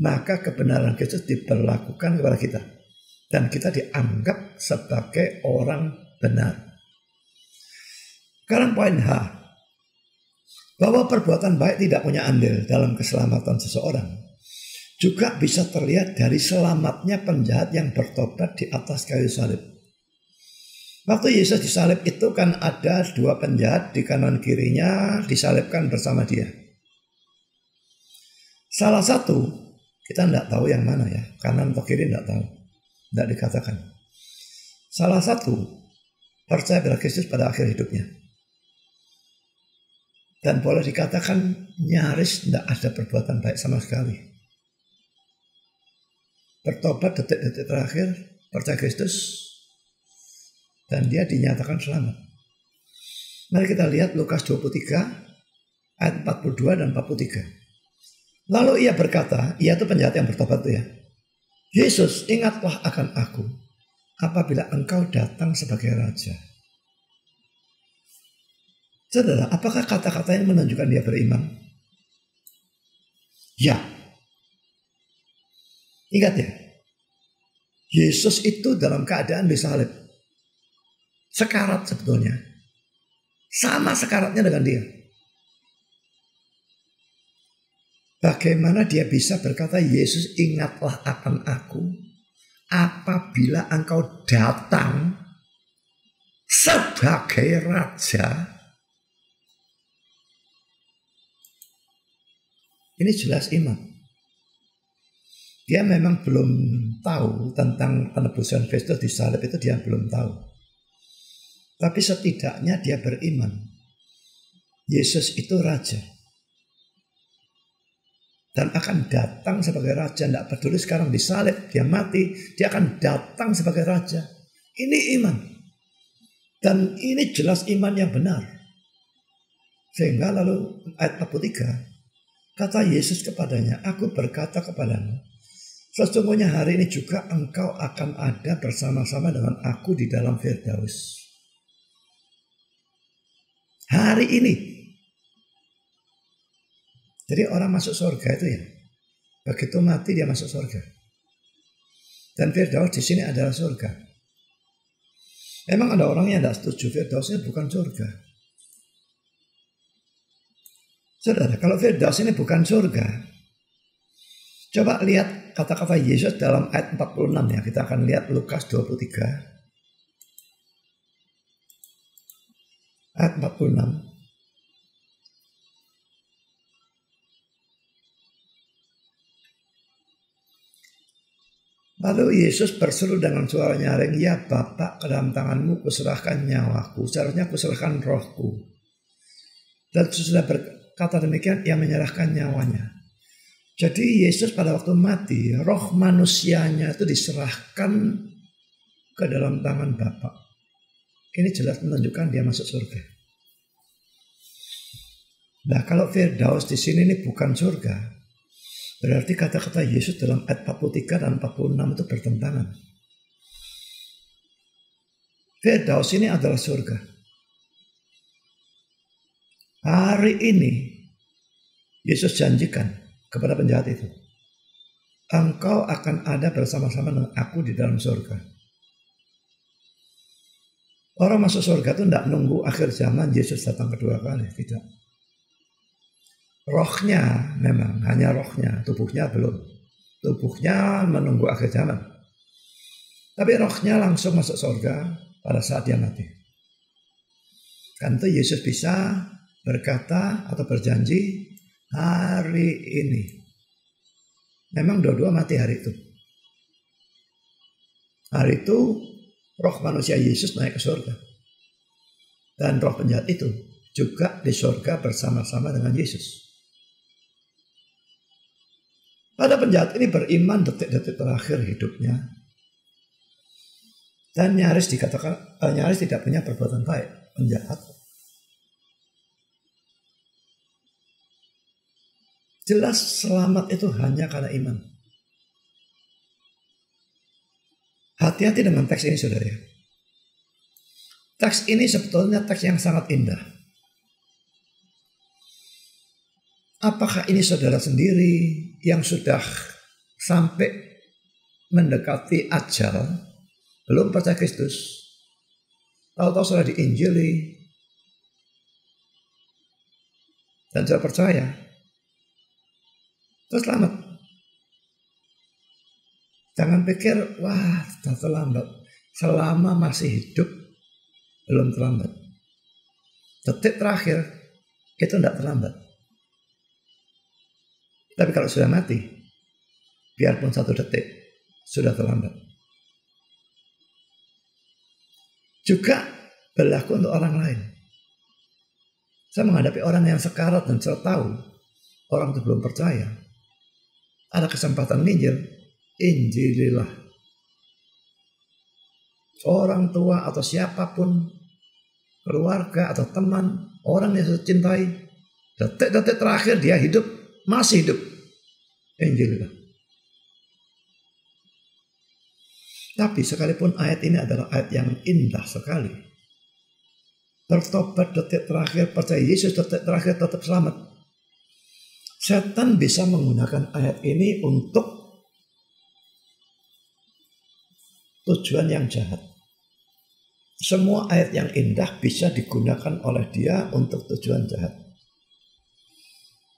maka kebenaran Kristus diperlakukan kepada kita. Dan kita dianggap sebagai orang benar. Sekarang poin H. Bahwa perbuatan baik tidak punya andil dalam keselamatan seseorang. Juga bisa terlihat dari selamatnya penjahat yang bertobat di atas kayu salib. Waktu Yesus disalib itu kan ada dua penjahat di kanan kirinya disalibkan bersama dia. Salah satu, kita tidak tahu yang mana ya, kanan atau kiri tidak tahu. Tidak dikatakan. Salah satu percaya pada Kristus pada akhir hidupnya. Dan boleh dikatakan nyaris tidak ada perbuatan baik sama sekali. Bertobat detik-detik terakhir, percaya Kristus, dan dia dinyatakan selamat. Mari kita lihat Lukas 23 ayat 42 dan 43. Lalu ia berkata, ia itu penjahat yang bertobat itu ya. Yesus, ingatlah akan aku apabila engkau datang sebagai raja. Saudara, apakah kata-katanya menunjukkan dia beriman? Ya. Ingat ya, Yesus itu dalam keadaan disalib. Sekarat sebetulnya. Sama sekaratnya dengan dia. Bagaimana dia bisa berkata, Yesus ingatlah akan aku apabila engkau datang sebagai raja. Ini jelas iman. Dia memang belum tahu tentang penebusan Kristus di salib itu, dia belum tahu. Tapi setidaknya dia beriman. Yesus itu raja. Dan akan datang sebagai raja. Tidak peduli sekarang disalib, dia mati. Dia akan datang sebagai raja. Ini iman. Dan ini jelas iman yang benar. Sehingga lalu ayat 43. Kata Yesus kepadanya, aku berkata kepadamu, sesungguhnya hari ini juga engkau akan ada bersama-sama dengan aku di dalam Firdaus. Hari ini. Jadi orang masuk surga itu ya, begitu mati dia masuk surga. Dan Firdaus di sini adalah surga. Memang ada orang yang tidak setuju Firdausnya bukan surga. Saudara, kalau Firdaus ini bukan surga, coba lihat kata-kata Yesus dalam ayat 46 ya. Kita akan lihat Lukas 23 ayat 46. Lalu Yesus berseru dengan suara nyaring, ya Bapa, ke dalam tanganmu kuserahkan nyawaku. Seharusnya kuserahkan rohku. Dan sesudah berkata demikian, ia menyerahkan nyawanya. Jadi Yesus pada waktu mati, roh manusianya itu diserahkan ke dalam tangan Bapa. Ini jelas menunjukkan dia masuk surga. Nah, kalau Firdaus di sini ini bukan surga, berarti kata-kata Yesus dalam ayat 43 dan 46 itu bertentangan. Firdaus ini adalah surga. Hari ini Yesus janjikan kepada penjahat itu, engkau akan ada bersama-sama dengan aku di dalam surga. Orang masuk surga itu tidak nunggu akhir zaman Yesus datang kedua kali, tidak. Rohnya memang, hanya rohnya, tubuhnya belum. Tubuhnya menunggu akhir zaman. Tapi rohnya langsung masuk surga pada saat dia mati. Kan itu Yesus bisa berkata atau berjanji hari ini. Memang dua-dua mati hari itu. Hari itu roh manusia Yesus naik ke surga. Dan roh penjahat itu juga di surga bersama-sama dengan Yesus. Pada penjahat ini beriman detik-detik terakhir hidupnya. Dan nyaris dikatakan, nyaris tidak punya perbuatan baik. Penjahat. Jelas selamat itu hanya karena iman. Hati-hati dengan teks ini saudara ya. Teks ini sebetulnya teks yang sangat indah. Apakah ini saudara sendiri yang sudah sampai mendekati ajal, belum percaya Kristus, tahu-tahu sudah diinjili, dan sudah percaya, terus selamat. Jangan pikir, wah sudah terlambat. Selama masih hidup, belum terlambat. Detik terakhir, itu tidak terlambat. Tapi kalau sudah mati, biarpun 1 detik, sudah terlambat. Juga berlaku untuk orang lain. Saya menghadapi orang yang sekarat dan saya tahu orang itu belum percaya. Ada kesempatan menginjil, injililah. Orang tua atau siapapun, keluarga atau teman, orang yang saya cintai, detik-detik terakhir dia hidup, masih hidup, injililah. Tapi sekalipun ayat ini adalah ayat yang indah sekali, bertobat detik terakhir, percaya Yesus detik terakhir tetap selamat. Setan bisa menggunakan ayat ini untuk tujuan yang jahat. Semua ayat yang indah bisa digunakan oleh dia untuk tujuan jahat.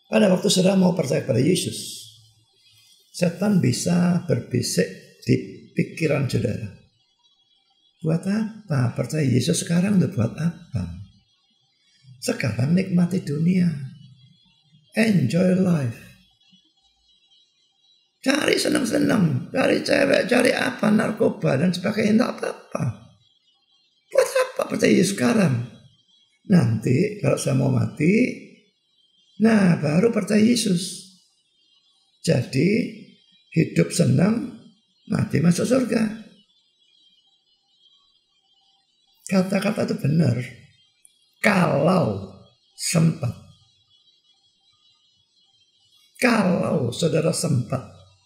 Pada waktu saudara mau percaya pada Yesus, setan bisa berbisik di pikiran saudara. Buat apa percaya Yesus sekarang? Udah buat apa? Sekarang nikmati dunia. Enjoy life. Cari senang-senang. Cari cewek, cari apa, narkoba dan sebagainya. Tidak apa-apa. Buat apa percaya Yesus sekarang? Nanti kalau saya mau mati, nah baru percaya Yesus. Jadi hidup senang, mati masuk surga. Kata-kata itu benar. Kalau sempat. Kalau saudara sempat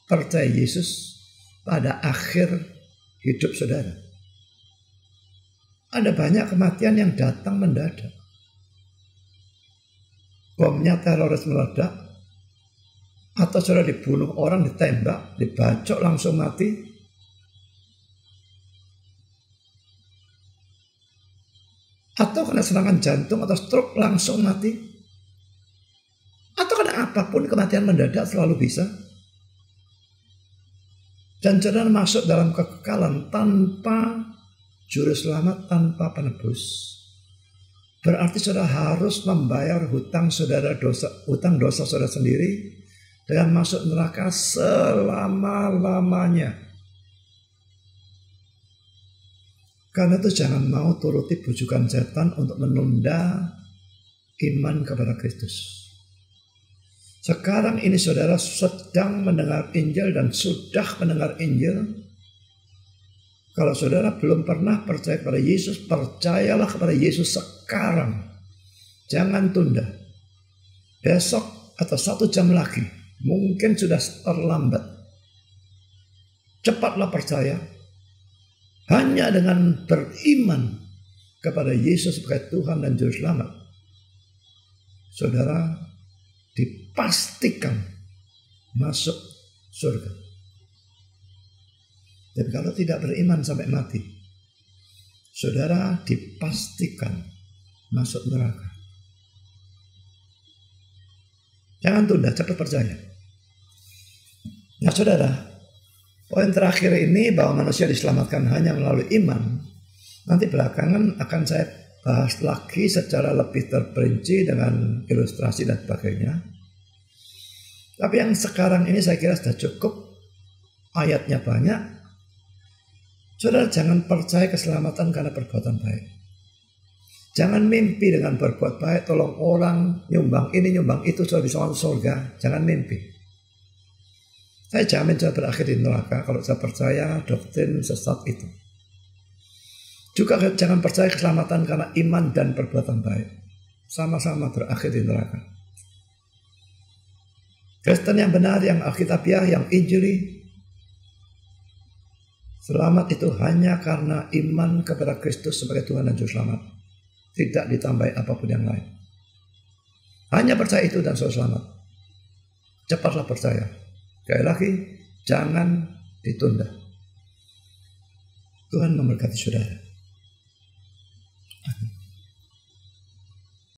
percaya Yesus pada akhir hidup saudara. Ada banyak kematian yang datang mendadak. Bomnya teroris meledak, atau saudara dibunuh orang, ditembak, dibacok langsung mati. Atau kena serangan jantung atau stroke langsung mati. Atau kena apapun, kematian mendadak selalu bisa. Dan saudara masuk dalam kekekalan tanpa juru selamat, tanpa penebus. Berarti saudara harus membayar hutang dosa saudara sendiri dengan masuk neraka selama-lamanya. Karena itu jangan mau turuti bujukan setan untuk menunda iman kepada Kristus. Sekarang ini saudara sedang mendengar Injil dan sudah mendengar Injil. Kalau saudara belum pernah percaya kepada Yesus, percayalah kepada Yesus sekarang. Jangan tunda. Besok atau 1 jam lagi, mungkin sudah terlambat. Cepatlah percaya. Hanya dengan beriman kepada Yesus sebagai Tuhan dan Juru Selamat, saudara dipastikan masuk surga. Dan kalau tidak beriman sampai mati, saudara dipastikan masuk neraka. Jangan tunda, cepat percaya. Nah saudara, poin terakhir ini bahwa manusia diselamatkan hanya melalui iman. Nanti belakangan akan saya bahas lagi secara lebih terperinci dengan ilustrasi dan sebagainya. Tapi yang sekarang ini saya kira sudah cukup, ayatnya banyak. Saudara jangan percaya keselamatan karena perbuatan baik. Jangan mimpi dengan berbuat baik, tolong orang, nyumbang ini, nyumbang itu, sudah bisa masuk surga. Jangan mimpi. Saya jamin saya berakhir di neraka kalau saya percaya doktrin sesat itu. Juga jangan percaya keselamatan karena iman dan perbuatan baik. Sama-sama berakhir di neraka. Kristen yang benar, yang alkitabiah, yang injili, selamat itu hanya karena iman kepada Kristus sebagai Tuhan dan Juru Selamat. Tidak ditambahi apapun yang lain. Hanya percaya itu dan sudah selamat. Cepatlah percaya. Sekali lagi, jangan ditunda. Tuhan memberkati saudara.